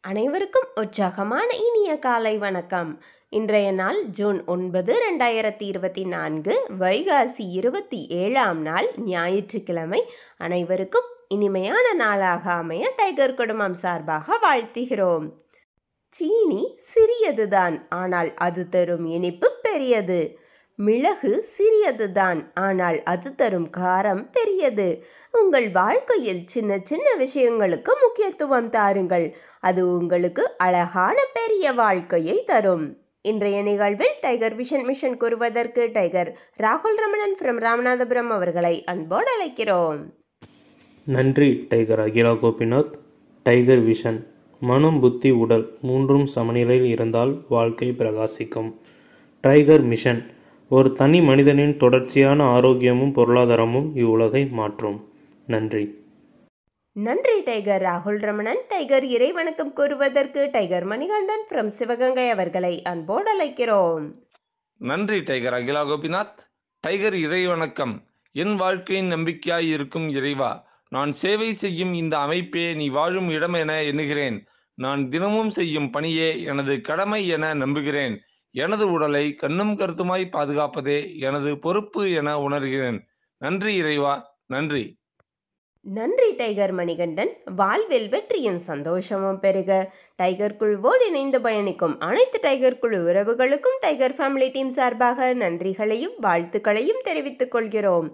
அனைவருக்கும் உற்சாகமான இனிய காலை வணக்கம். இன்றைய நாள் ஜூன் 9, 2024, வைகாசி 27ஆம் நாள், ஞாயிற்றுக்கிழமை. அனைவருக்கும் இனிமையான நாளாக அமைய டைகர் குடும்பம் சார்பாக வாழ்த்துகிறோம். சீனி சிறியதுதான், ஆனால் அது தரும் இனிப்பு பெரியது. மிளகு சிறியதுதான், ஆனால் அது தரும் காரம் பெரியது. உங்கள் வாழ்க்கையில் சின்ன சின்ன விஷயங்களுக்கு முக்கியத்துவம் தாருங்கள். அது உங்களுக்கு அழகான பெரிய வாழ்க்கையை தரும். இன்றைய நிகழ்வில் டைகர் விஷன் மிஷன் கூறுவதற்கு டைகர் ராகுல் ரமணன் ஃப்ரம் ராமநாதபுரம் அவர்களை அன்போடு அழைக்கிறோம். நன்றி tiger Akila Gopinath. Tiger vision. மனம், புத்தி, உடல் மூன்றும் சமநிலையில் இருந்தால் வாழ்க்கை பிரகாசிக்கும். Tiger mission. ஒரு தனி மனிதனின் தொடர்ச்சியான ஆரோக்கியமும் பொருளாதாரமும் இவ்வுலகை மாற்றும். நன்றி. நன்றி டைகர் ராகுல் ரமணன். டைகர் இறை வணக்கம் கூறுவதற்கு டைகர் மணிகண்டன் ஃப்ரம் சிவகங்கை அவர்களை அன்போடு அழைக்கிறோம். நன்றி டைகர் அகிலா கோபிநாத். டைகர் இறை வணக்கம். என் வாழ்க்கையின் நம்பிக்கையாய் இருக்கும் இறைவா, நான் சேவை செய்யும் இந்த அமைப்பே நீ வாழும் இடம் என எண்ணுகிறேன். நான் தினமும் செய்யும் பணியே எனது கடமை என நம்புகிறேன். எனது உடலை கண்ணும் கருத்துமாய் பாதுகாப்பதே எனது பொறுப்பு என உணர்கிறேன். நன்றி இறைவா, நன்றி. நன்றி டைகர் மணிகண்டன். வாழ்வில் வெற்றியும் சந்தோஷமும் பெருக. டைகர் குழுவோடு இணைந்து பயணிக்கும் அனைத்து டைகர் குழு உறவுகளுக்கும் டைகர் ஃபேமிலி டீம் சார்பாக நன்றிகளையும் வாழ்த்துக்களையும் தெரிவித்துக் கொள்கிறோம்.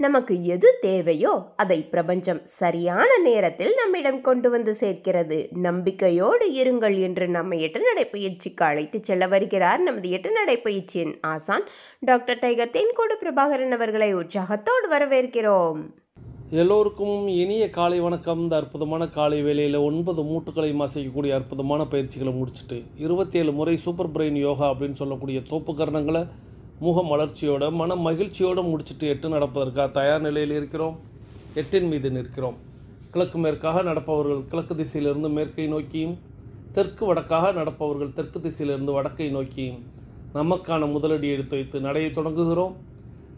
நமக்கு எது தேவையோ அதை பிரபஞ்சம் சரியான நேரத்தில் நம்மிடம் கொண்டு வந்து சேர்க்கிறது. நம்பிக்கையோடு இருங்கள் என்று நம்மை 8 நடைப்பயிற்சிக்கு அழைத்து செல்ல வருகிறார் நமது 8 நடைப்பயிற்சியின் ஆசான் டாக்டர் டைகர் தேன்கோடு பிரபாகரன் அவர்களை உற்சாகத்தோடு வரவேற்கிறோம். எல்லோருக்கும் இனிய காலை வணக்கம். இந்த அற்புதமான காலை வேளையில் 9 மூட்டுக்களை அசைக்கக்கூடிய அற்புதமான பயிற்சிகளை முடிச்சுட்டு 27 முறை சூப்பர் பிரெயின் யோகா அப்படின்னு சொல்லக்கூடிய தோப்பு கரணங்களை முக மலர்ச்சியோட மன மகிழ்ச்சியோடு முடிச்சுட்டு 8 நடப்பதற்காக தயார் நிலையில் இருக்கிறோம். 8 மீது நிற்கிறோம். கிழக்கு மேற்காக நடப்பவர்கள் கிழக்கு திசையிலிருந்து மேற்கை நோக்கியும், தெற்கு வடக்காக நடப்பவர்கள் தெற்கு திசையிலிருந்து வடக்கை நோக்கியும் நமக்கான முதலடி எடுத்து வைத்து நடையை தொடங்குகிறோம்.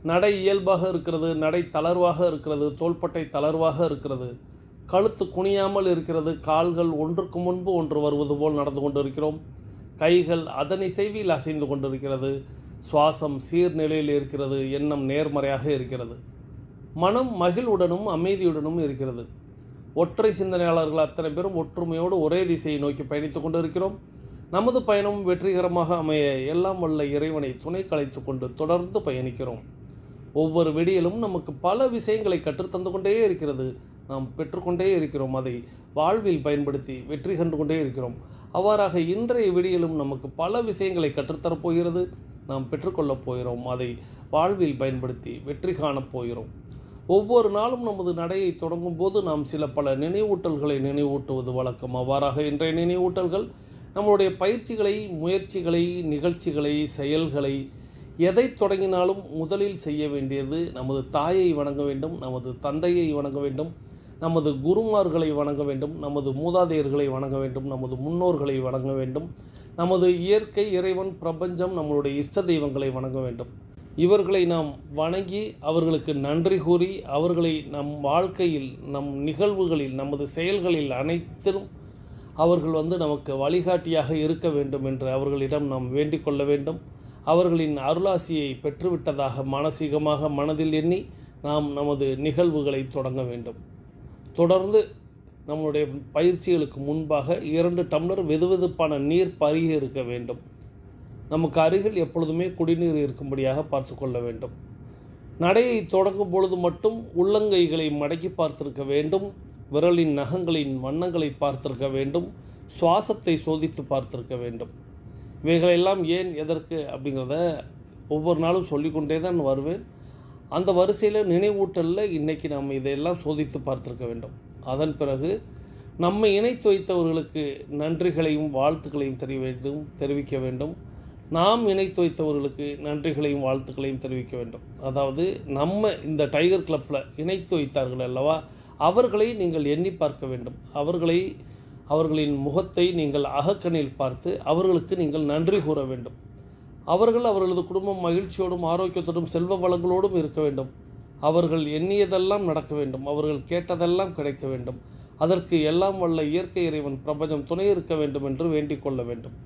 நடை இயல்பாக இருக்கிறது, நடை தளர்வாக இருக்கிறது, தோள்பட்டை தளர்வாக இருக்கிறது, கழுத்து குனியாமல் இருக்கிறது, கால்கள் ஒன்றுக்கு முன்பு ஒன்று வருவது போல் நடந்து கொண்டிருக்கிறோம். கைகள் அதன் இசைவில் அசைந்து கொண்டிருக்கிறது. சுவாசம் சீர்நிலையில் இருக்கிறது. எண்ணம் நேர்மறையாக இருக்கிறது. மனம் மகிழ்வுடனும் அமைதியுடனும் இருக்கிறது. ஒற்றை சிந்தனையாளர்கள் அத்தனை பேரும் ஒற்றுமையோடு ஒரே திசையை நோக்கி பயணித்து கொண்டிருக்கிறோம். நமது பயணம் வெற்றிகரமாக அமைய எல்லாம் வல்ல இறைவனை துணை கலைத்து கொண்டு தொடர்ந்து பயணிக்கிறோம். ஒவ்வொரு விடியலும் நமக்கு பல விஷயங்களை கற்றுத்தந்து கொண்டே இருக்கிறது. நாம் பெற்றுக்கொண்டே இருக்கிறோம். அதை வாழ்வில் பயன்படுத்தி வெற்றி கண்டு கொண்டே இருக்கிறோம். அவ்வாறாக இன்றைய விடியலும் நமக்கு பல விஷயங்களை கற்றுத்தரப்போகிறது. நாம் பெற்றுக்கொள்ளப் போகிறோம். அதை வாழ்வில் பயன்படுத்தி வெற்றி காணப் போகிறோம். ஒவ்வொரு நாளும் நமது நடையை தொடங்கும் போது நாம் சில பல நினைவூட்டல்களை நினைவூட்டுவது வழக்கம். அவ்வாறாக இன்றைய நினைவூட்டல்கள் நம்மளுடைய பயிற்சிகளை, முயற்சிகளை, நிகழ்ச்சிகளை, செயல்களை எதை தொடங்கினாலும் முதலில் செய்ய வேண்டியது நமது தாயை வணங்க வேண்டும், நமது தந்தையை வணங்க வேண்டும், நமது குருமார்களை வணங்க வேண்டும், நமது மூதாதையர்களை வணங்க வேண்டும், நமது முன்னோர்களை வணங்க வேண்டும், நமது இயற்கை, இறைவன், பிரபஞ்சம், நம்மளுடைய இஷ்ட தெய்வங்களை வணங்க வேண்டும். இவர்களை நாம் வணங்கி அவர்களுக்கு நன்றி கூறி அவர்களை நம் வாழ்க்கையில், நம் நிகழ்வுகளில், நமது செயல்களில் அனைத்திலும் அவர்கள் நமக்கு வழிகாட்டியாக இருக்க வேண்டும் என்று அவர்களிடம் நாம் வேண்டிக் கொள்ள வேண்டும். அவர்களின் அருளாசியை பெற்றுவிட்டதாக மானசீகமாக மனதில் எண்ணி நாம் நமது நிகழ்வுகளை தொடங்க வேண்டும். தொடர்ந்து நம்முடைய பயிற்சிகளுக்கு முன்பாக 2 டம்ளர் வெதுவெதுப்பான நீர் பருகி இருக்க வேண்டும். நமக்கு அருகில் எப்பொழுதுமே குடிநீர் இருக்கும்படியாக பார்த்து கொள்ள வேண்டும். நடையை தொடங்கும் பொழுது மட்டும் உள்ளங்கைகளை மடக்கி பார்த்திருக்க வேண்டும். விரலின் நகங்களின் வண்ணங்களை பார்த்திருக்க வேண்டும். சுவாசத்தை சோதித்து பார்த்திருக்க வேண்டும். இவைகளெல்லாம் ஏன், எதற்கு அப்படிங்கிறத ஒவ்வொரு நாளும் சொல்லிக்கொண்டே தான் வருவேன். அந்த வரிசையில் நினைவூட்டலில் இன்றைக்கி நாம் இதையெல்லாம் சோதித்து பார்த்திருக்க வேண்டும். அதன் பிறகு நம்மை இணைத்து வைத்தவர்களுக்கு நன்றிகளையும் வாழ்த்துக்களையும் தெரிவிக்க வேண்டும். நாம் இணைத்து வைத்தவர்களுக்கு நன்றிகளையும் வாழ்த்துக்களையும் தெரிவிக்க வேண்டும். அதாவது நம்ம இந்த டைகர் கிளப்பில் இணைத்து வைத்தார்கள் அல்லவா, அவர்களை நீங்கள் எண்ணி பார்க்க வேண்டும். அவர்களின் முகத்தை நீங்கள் அகக்கண்ணில் பார்த்து அவர்களுக்கு நீங்கள் நன்றி கூற வேண்டும். அவர்களது குடும்பம் மகிழ்ச்சியோடும் ஆரோக்கியத்தோடும் செல்வ வளங்களோடும் இருக்க வேண்டும். அவர்கள் எண்ணியதெல்லாம் நடக்க வேண்டும். அவர்கள் கேட்டதெல்லாம் கிடைக்க வேண்டும். அதற்கு எல்லாம் வல்ல இயற்கை இறைவன் பிரபஞ்சம் துணை இருக்க வேண்டும் என்று வேண்டிக் கொள்ள வேண்டும்.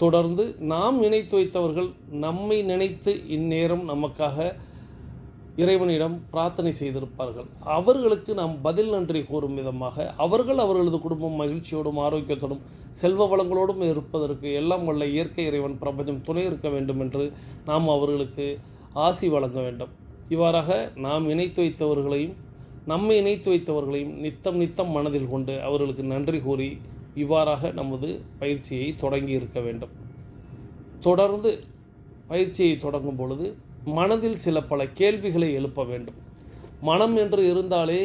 தொடர்ந்து நாம் நினைத்து வைத்தவர்கள் நம்மை நினைத்து இந்நேரம் நமக்காக இறைவனிடம் பிரார்த்தனை செய்திருப்பார்கள். அவர்களுக்கு நாம் பதில் நன்றி கூறும் விதமாக அவர்கள் அவர்களது குடும்பம் மகிழ்ச்சியோடும் ஆரோக்கியத்தோடும் செல்வ வளங்களோடும் இருப்பதற்கு எல்லாம் வல்ல இயற்கை இறைவன் பிரபஞ்சம் துணை இருக்க வேண்டும் என்று நாம் அவர்களுக்கு ஆசி வழங்க வேண்டும். இவ்வாறாக நாம் இணைத்து வைத்தவர்களையும் நம்மை இணைத்து வைத்தவர்களையும் நித்தம் மனதில் கொண்டு அவர்களுக்கு நன்றி கூறி இவ்வாறாக நமது பயிற்சியை தொடங்கி இருக்க வேண்டும். தொடர்ந்து பயிற்சியை தொடங்கும் பொழுது மனதில் சில பல கேள்விகளை எழுப்ப வேண்டும். மனம் என்று இருந்தாலே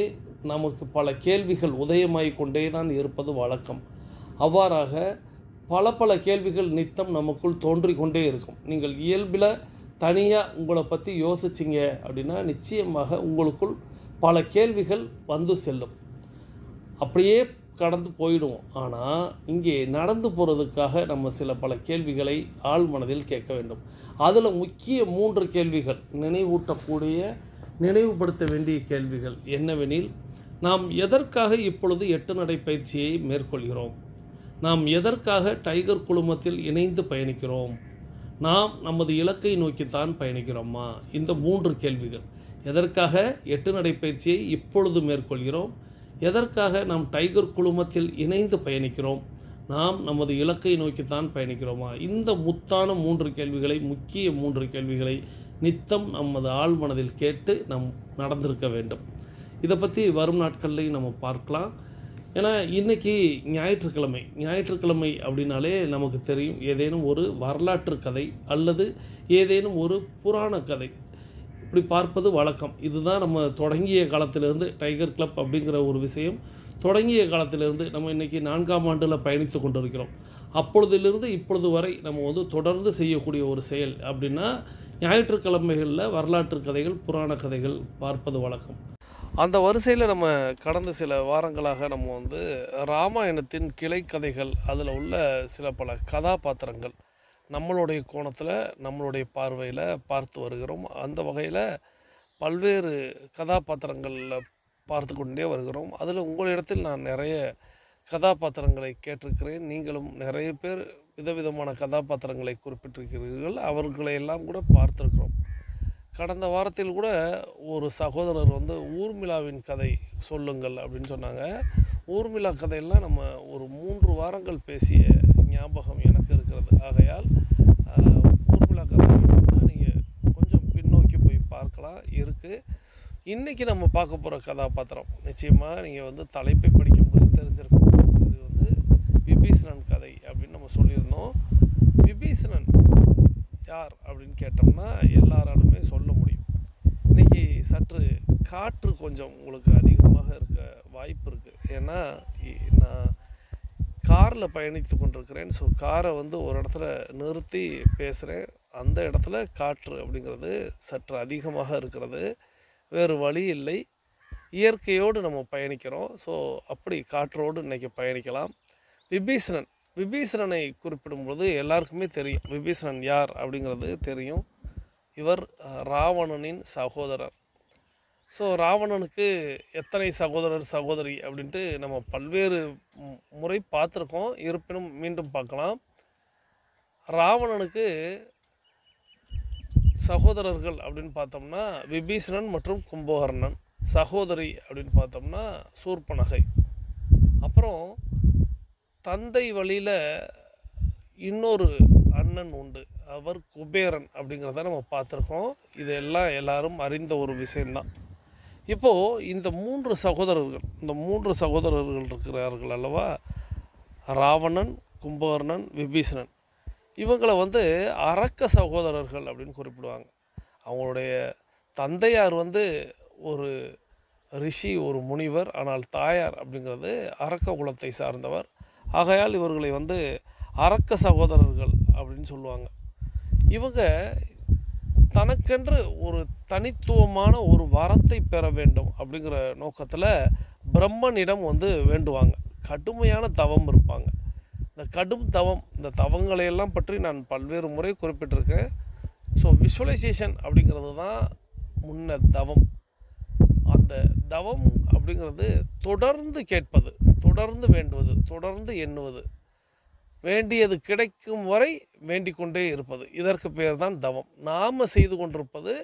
நமக்கு பல கேள்விகள் உதயமாகிக் கொண்டே தான் இருப்பது வழக்கம். அவ்வாறாக பல கேள்விகள் நித்தம் நமக்குள் தோன்றிக்கொண்டே இருக்கும். நீங்கள் இயல்பில் தனியாக உங்களை பற்றி யோசிச்சிங்க அப்படின்னா நிச்சயமாக உங்களுக்குள் பல கேள்விகள் வந்து செல்லும். அப்படியே கடந்து போயிடுவோம். ஆனால் இங்கே நடந்து போகிறதுக்காக நம்ம சில பல கேள்விகளை ஆழ் மனதில் கேட்க வேண்டும். அதில் முக்கிய 3 கேள்விகள் நினைவுபடுத்த வேண்டிய கேள்விகள் என்னவெனில், நாம் எதற்காக இப்பொழுது 8 நடை பயிற்சியை மேற்கொள்கிறோம்? நாம் எதற்காக டைகர் குழுமத்தில் இணைந்து பயணிக்கிறோம்? நாம் நமது இலக்கை நோக்கித்தான் பயணிக்கிறோமா? இந்த 3 கேள்விகள். எதற்காக 8 நடை பயிற்சியை இப்பொழுது மேற்கொள்கிறோம்? எதற்காக நாம் டைகர் குழுமத்தில் இணைந்து பயணிக்கிறோம்? நாம் நமது இலக்கை நோக்கித்தான் பயணிக்கிறோமா? இந்த முத்தான 3 கேள்விகளை, முக்கிய 3 கேள்விகளை நித்தம் நமது ஆழ்மனதில் கேட்டு நாம் நடந்திருக்க வேண்டும். இதை பற்றி வரும் நாட்கள்லையும் நம்ம பார்க்கலாம். ஏன்னா இன்றைக்கி ஞாயிற்றுக்கிழமை அப்படின்னாலே நமக்கு தெரியும், ஏதேனும் ஒரு வரலாற்று கதை அல்லது ஏதேனும் ஒரு புராண கதை இப்படி பார்ப்பது வழக்கம். இதுதான் நம்ம தொடங்கிய காலத்திலிருந்து டைகர் கிளப் அப்படிங்கிற ஒரு விஷயம் தொடங்கிய காலத்திலிருந்து நம்ம இன்றைக்கி 4ஆம் ஆண்டில் பயணித்து கொண்டிருக்கிறோம். அப்பொழுதிலிருந்து இப்பொழுது வரை நம்ம தொடர்ந்து செய்யக்கூடிய ஒரு செயல் அப்படின்னா ஞாயிற்றுக்கிழமைகளில் வரலாற்று கதைகள், புராண கதைகள் பார்ப்பது வழக்கம். அந்த வரிசையில் நம்ம கடந்த சில வாரங்களாக நம்ம ராமாயணத்தின் கிளை கதைகள், அதில் உள்ள சில பல கதாபாத்திரங்கள் நம்மளுடைய கோணத்தில், நம்மளுடைய பார்வையில் பார்த்து வருகிறோம். அந்த வகையில் பல்வேறு கதாபாத்திரங்களில் பார்த்து கொண்டே வருகிறோம். அதில் உங்களிடத்தில் நான் நிறைய கதாபாத்திரங்களை கேட்டிருக்கிறேன். நீங்களும் நிறைய பேர் விதவிதமான கதாபாத்திரங்களை குறிப்பிட்டிருக்கிறீர்கள். அவர்களையெல்லாம் கூட பார்த்துருக்கிறோம். கடந்த வாரத்தில் கூட ஒரு சகோதரர் ஊர்மிளாவின் கதை சொல்லுங்கள் அப்படின்னு சொன்னாங்க. ஊர்மிளா கதையெல்லாம் நம்ம ஒரு 3 வாரங்கள் பேசிய ஞாபகம் எனக்கு இருக்கிறது. ஆகையால் ஊர்மிளா கதை வேணும்னா நீங்கள் கொஞ்சம் பின்னோக்கி போய் பார்க்கலாம், இருக்குது. இன்றைக்கி நம்ம பார்க்க போகிற கதாபாத்திரம் நிச்சயமாக நீங்கள் தலைப்பை படிக்கும்போது தெரிஞ்சிருக்கும். இது விபீஷணன் கதை அப்படின்னு நம்ம சொல்லியிருந்தோம். விபீஷணன் யார் அப்படின்னு கேட்டோம்னா எல்லாராலுமே சொல்ல முடியும். இன்றைக்கி சற்று காற்று கொஞ்சம் உங்களுக்கு அதிகமாக இருக்க வாய்ப்பு இருக்குது. ஏன்னா நான் காரில் பயணித்து கொண்டிருக்கிறேன். ஸோ காரை ஒரு இடத்துல நிறுத்தி பேசுகிறேன். அந்த இடத்துல காற்று அப்படிங்கிறது சற்று அதிகமாக இருக்கிறது. வேறு வழி இல்லை, இயற்கையோடு நம்ம பயணிக்கிறோம். ஸோ அப்படி காற்றோடு இன்றைக்கி பயணிக்கலாம். விபீஷணனை குறிப்பிடும்போது எல்லாருக்குமே தெரியும் விபீஷணன் யார் அப்படிங்கிறது தெரியும். இவர் ராவணனின் சகோதரர். ஸோ ராவணனுக்கு எத்தனை சகோதரி அப்படின்ட்டு நம்ம பல்வேறு முறை பார்த்துருக்கோம். இருப்பினும் மீண்டும் பார்க்கலாம். ராவணனுக்கு சகோதரர்கள் அப்படின்னு பார்த்தோம்னா விபீஷணன் மற்றும் கும்பகர்ணன். சகோதரி அப்படின்னு பார்த்தோம்னா சூர்பனகை. அப்புறம் தந்தை வழியில் இன்னொரு அண்ணன் உண்டு, அவர் குபேரன் அப்படிங்கிறத நம்ம பார்த்துருக்கோம். இதெல்லாம் எல்லாரும் அறிந்த ஒரு விஷயந்தான். இப்போது இந்த 3 சகோதரர்கள் இருக்கிறார்கள் அல்லவா, ராவணன், கும்பகர்ணன், விபீஷணன். இவங்களை அரக்க சகோதரர்கள் அப்படின்னு குறிப்பிடுவாங்க. அவங்களுடைய தந்தையார் ஒரு ரிஷி, ஒரு முனிவர். ஆனால் தாயார் அப்படிங்கிறது அரக்க குலத்தை சார்ந்தவர். ஆகையால் இவர்களை அரக்க சகோதரர்கள் அப்படின்னு சொல்லுவாங்க. இவங்க தனக்கென்று ஒரு தனித்துவமான ஒரு வரத்தை பெற வேண்டும் அப்படிங்கிற நோக்கத்தில் பிரம்மனிடம் வேண்டுவாங்க. கடுமையான தவம் இருப்பாங்க. இந்த கடும் தவம், இந்த தவங்களையெல்லாம் பற்றி நான் பல்வேறு முறை குறிப்பிட்டிருக்கேன். ஸோ விஷுவலைசேஷன் அப்படிங்கிறது தான் முன்ன தவம். அந்த தவம் அப்படிங்கிறது தொடர்ந்து கேட்பது, தொடர்ந்து வேண்டுவது, தொடர்ந்து எண்ணுவது, வேண்டியது கிடைக்கும் வரை வேண்டிக் கொண்டே இருப்பது. இதற்கு பேர் தான் தவம். நாம் செய்து கொண்டிருப்பது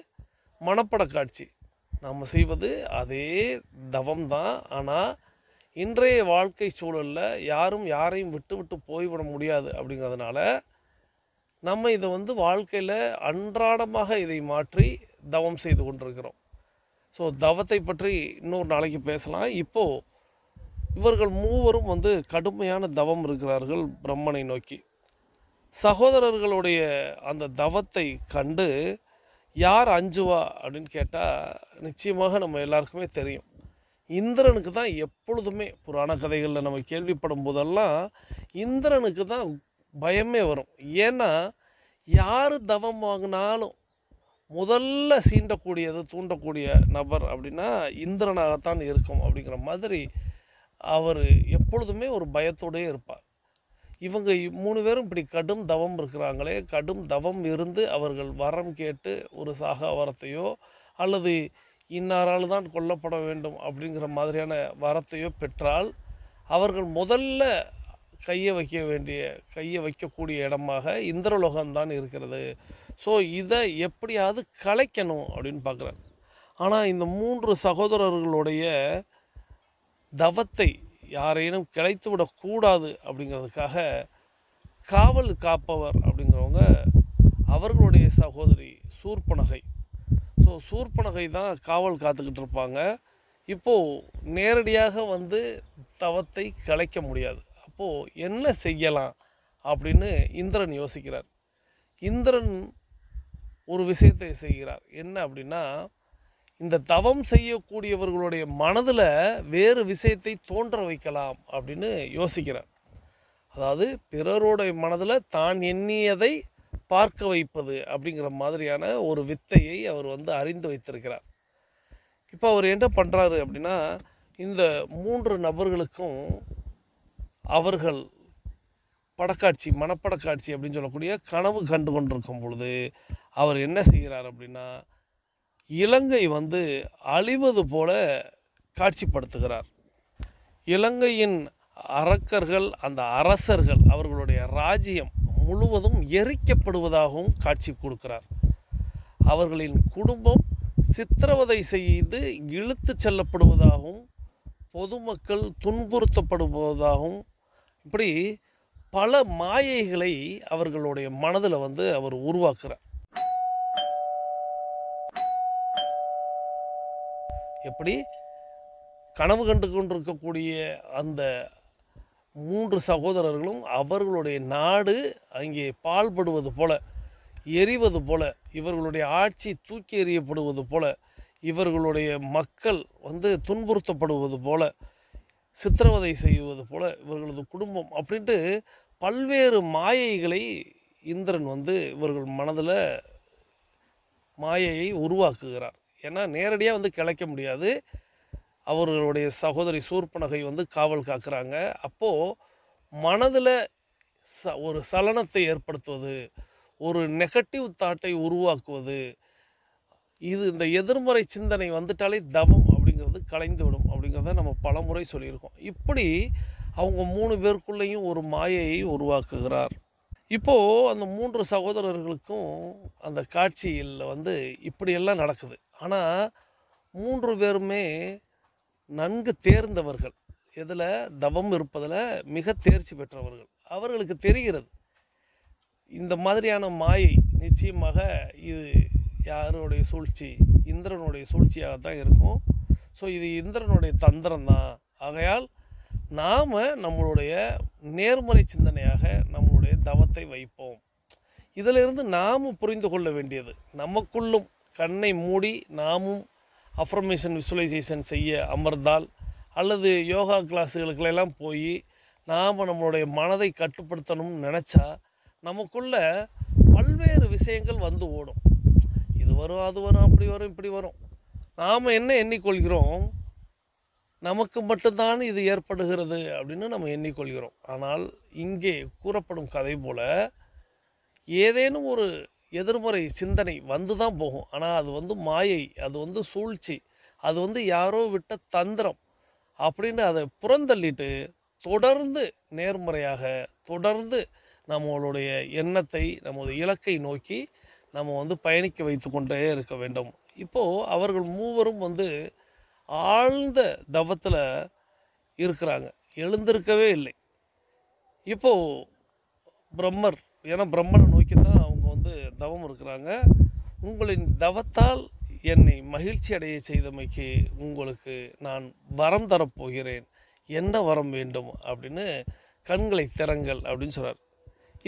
மனப்பட காட்சி. நாம் செய்வது அதே தவம் தான். ஆனால் இன்றைய வாழ்க்கை சூழலில் யாரும் யாரையும் விட்டு விட்டு போய்விட முடியாது. அப்படிங்கிறதுனால நம்ம இதை வாழ்க்கையில் அன்றாடமாக இதை மாற்றி தவம் செய்து கொண்டிருக்கிறோம். ஸோ தவத்தை பற்றி இன்னொரு நாளைக்கு பேசலாம். இப்போது இவர்கள் மூவரும் கடுமையான தவம் இருக்கிறார்கள் பிரம்மனை நோக்கி. சகோதரர்களுடைய அந்த தவத்தை கண்டு யார் அஞ்சுவா அப்படின்னு கேட்டால் நிச்சயமாக நம்ம எல்லாருக்குமே தெரியும். இந்திரனுக்கு தான் எப்பொழுதுமே புராண கதைகளில் நம்ம கேள்விப்படும் போதெல்லாம் இந்திரனுக்கு தான் பயமே வரும். ஏன்னா யார் தவம் வாங்கினாலும் முதல்ல சீண்டக்கூடியது தூண்டக்கூடிய நபர் அப்படின்னா இந்திரனாகத்தான் இருக்கும். அப்படிங்கிற மாதிரி அவர் எப்பொழுதுமே ஒரு பயத்தோடே இருப்பார். இவங்க 3 பேரும் இப்படி கடும் தவம் இருக்கிறாங்களே, கடும் தவம் இருந்து அவர்கள் வரம் கேட்டு ஒரு சாகா வரத்தையோ அல்லது இன்னாரால் தான் கொல்லப்பட வேண்டும் அப்படிங்கிற மாதிரியான வரத்தையோ பெற்றால் அவர்கள் முதல்ல கையை வைக்கக்கூடிய இடமாக இந்திரலோகம்தான் இருக்கிறது. ஸோ இதை எப்படியாவது கலைக்கணும் அப்படின்னு பார்க்குறாரு. ஆனால் இந்த 3 சகோதரர்களுடைய தவத்தை யாரேனும் கிளைத்து விடக்கூடாது அப்படிங்கிறதுக்காக காவல் காப்பவர் அப்படிங்கிறவங்க அவர்களுடைய சகோதரி சூர்பனகை. ஸோ சூர்பனகை தான் காவல் காத்துக்கிட்டு இருப்பாங்க. இப்போது நேரடியாக தவத்தை கலைக்க முடியாது. அப்போது என்ன செய்யலாம் அப்படின்னு இந்திரன் யோசிக்கிறார். இந்திரன் ஒரு விஷயத்தை செய்கிறார். என்ன அப்படின்னா, இந்த தவம் செய்யக்கூடியவர்களுடைய மனதில் வேறு விஷயத்தை தோன்ற வைக்கலாம் அப்படின்னு யோசிக்கிறார். அதாவது பிறருடைய மனதில் தான் எண்ணியதை பார்க்க வைப்பது அப்படிங்கிற மாதிரியான ஒரு வித்தையை அவர் அறிந்து வைத்திருக்கிறார். இப்போ அவர் என்ன பண்ணுறாரு அப்படின்னா, இந்த 3 நபர்களுக்கும் அவர்கள் மனப்படக்காட்சி அப்படின்னு சொல்லக்கூடிய கனவு கண்டு கொண்டிருக்கும் பொழுது அவர் என்ன செய்கிறார் அப்படின்னா, இலங்கை அழிவது போல காட்சிப்படுத்துகிறார். இலங்கையின் அரக்கர்கள், அந்த அரசர்கள், அவர்களுடைய ராஜ்யம் முழுவதும் எரிக்கப்படுவதாகவும் காட்சி கொடுக்கிறார். அவர்களின் குடும்பம் சித்திரவதை செய்து இழுத்து செல்லப்படுவதாகவும் பொதுமக்கள் துன்புறுத்தப்படுவதாகவும் இப்படி பல மாயைகளை அவர்களுடைய மனதில் அவர் உருவாக்குறார். எப்படி கனவு கண்டு கொண்டிருக்கக்கூடிய அந்த 3 சகோதரர்களும் அவர்களுடைய நாடு அங்கே பாழ்படுவது போல, எரிவது போல, இவர்களுடைய ஆட்சி தூக்கி எறியப்படுவது போல, இவர்களுடைய மக்கள் துன்புறுத்தப்படுவது போல, சித்திரவதை செய்வது போல இவர்களது குடும்பம் அப்படின்ட்டு பல்வேறு மாயைகளை இந்திரன் இவர்கள் மனதில் மாயையை உருவாக்குகிறார். ஏன்னா நேரடியாக கிளைக்க முடியாது. அவர்களுடைய சகோதரி சூர்பனகை காவல் காக்குறாங்க. அப்போது மனதில் ஒரு சலனத்தை ஏற்படுத்துவது, ஒரு நெகட்டிவ் தாட்டை உருவாக்குவது, இந்த எதிர்மறை சிந்தனை வந்துட்டாலே தவம் அப்படிங்கிறது கலைந்து விடும் அப்படிங்கிறத நம்ம பல முறை சொல்லியிருக்கோம். இப்படி அவங்க 3 பேருக்குள்ளேயும் ஒரு மாயையை உருவாக்குகிறார். இப்போது அந்த 3 சகோதரர்களுக்கும் அந்த காட்சியில் இப்படியெல்லாம் நடக்குது. ஆனால் 3 பேருமே நன்கு தேர்ந்தவர்கள். இதில் தவம் இருப்பதில் மிக தேர்ச்சி பெற்றவர்கள். அவர்களுக்கு தெரிகிறது இந்த மாதிரியான மாயை நிச்சயமாக இது யாருடைய சூழ்ச்சி, இந்திரனுடைய சூழ்ச்சியாகத்தான் இருக்கும். ஸோ இது இந்திரனுடைய தந்திரம் தான். ஆகையால் நாம் நம்மளுடைய நேர்மறை சிந்தனையாக நம்மளுடைய தவத்தை வைப்போம். இதிலிருந்து நாம் புரிந்து கொள்ள வேண்டியது, நமக்குள்ளும் கண்ணை மூடி நாமும் அஃபர்மேஷன் விசுவலைசேஷன் செய்ய அமர்ந்தால் அல்லது யோகா கிளாஸுகளுக்கெல்லாம் போய் நாம் நம்மளுடைய மனதை கட்டுப்படுத்தணும்னு நினச்சா நமக்குள்ள பல்வேறு விஷயங்கள் ஓடும். இது வரும், அது வரும், அப்படி வரும், இப்படி வரும். நாம் என்ன எண்ணிக்கொள்கிறோம், நமக்கு மட்டும்தான் இது ஏற்படுகிறது அப்படின்னு நம்ம எண்ணிக்கொள்கிறோம். ஆனால் இங்கே கூறப்படும் கதை போல் ஏதேனும் ஒரு எதிர்மறை சிந்தனை தான் போகும். ஆனால் அது மாயை, அது சூழ்ச்சி, அது யாரோ விட்ட தந்திரம். அப்படின்னு அதை புறந்தள்ளிட்டு தொடர்ந்து நேர்மறையாக தொடர்ந்து நம்மளுடைய எண்ணத்தை நமது இலக்கை நோக்கி நம்ம பயணிக்க வைத்து கொண்டே இருக்க வேண்டும். இப்போது அவர்கள் மூவரும் ஆழ்ந்த தவத்தில் இருக்கிறாங்க, எழுந்திருக்கவே இல்லை. இப்போது பிரம்மர், ஏன்னா பிரம்மனை நோக்கி தான் அவங்க தவம் இருக்கிறாங்க. உங்களின் தவத்தால் என்னை மகிழ்ச்சி அடைய செய்தமைக்கு உங்களுக்கு நான் வரம் தரப்போகிறேன், என்ன வரம் வேண்டும் அப்படின்னு கண்களை திறங்கள் அப்படின்னு சொல்கிறார்.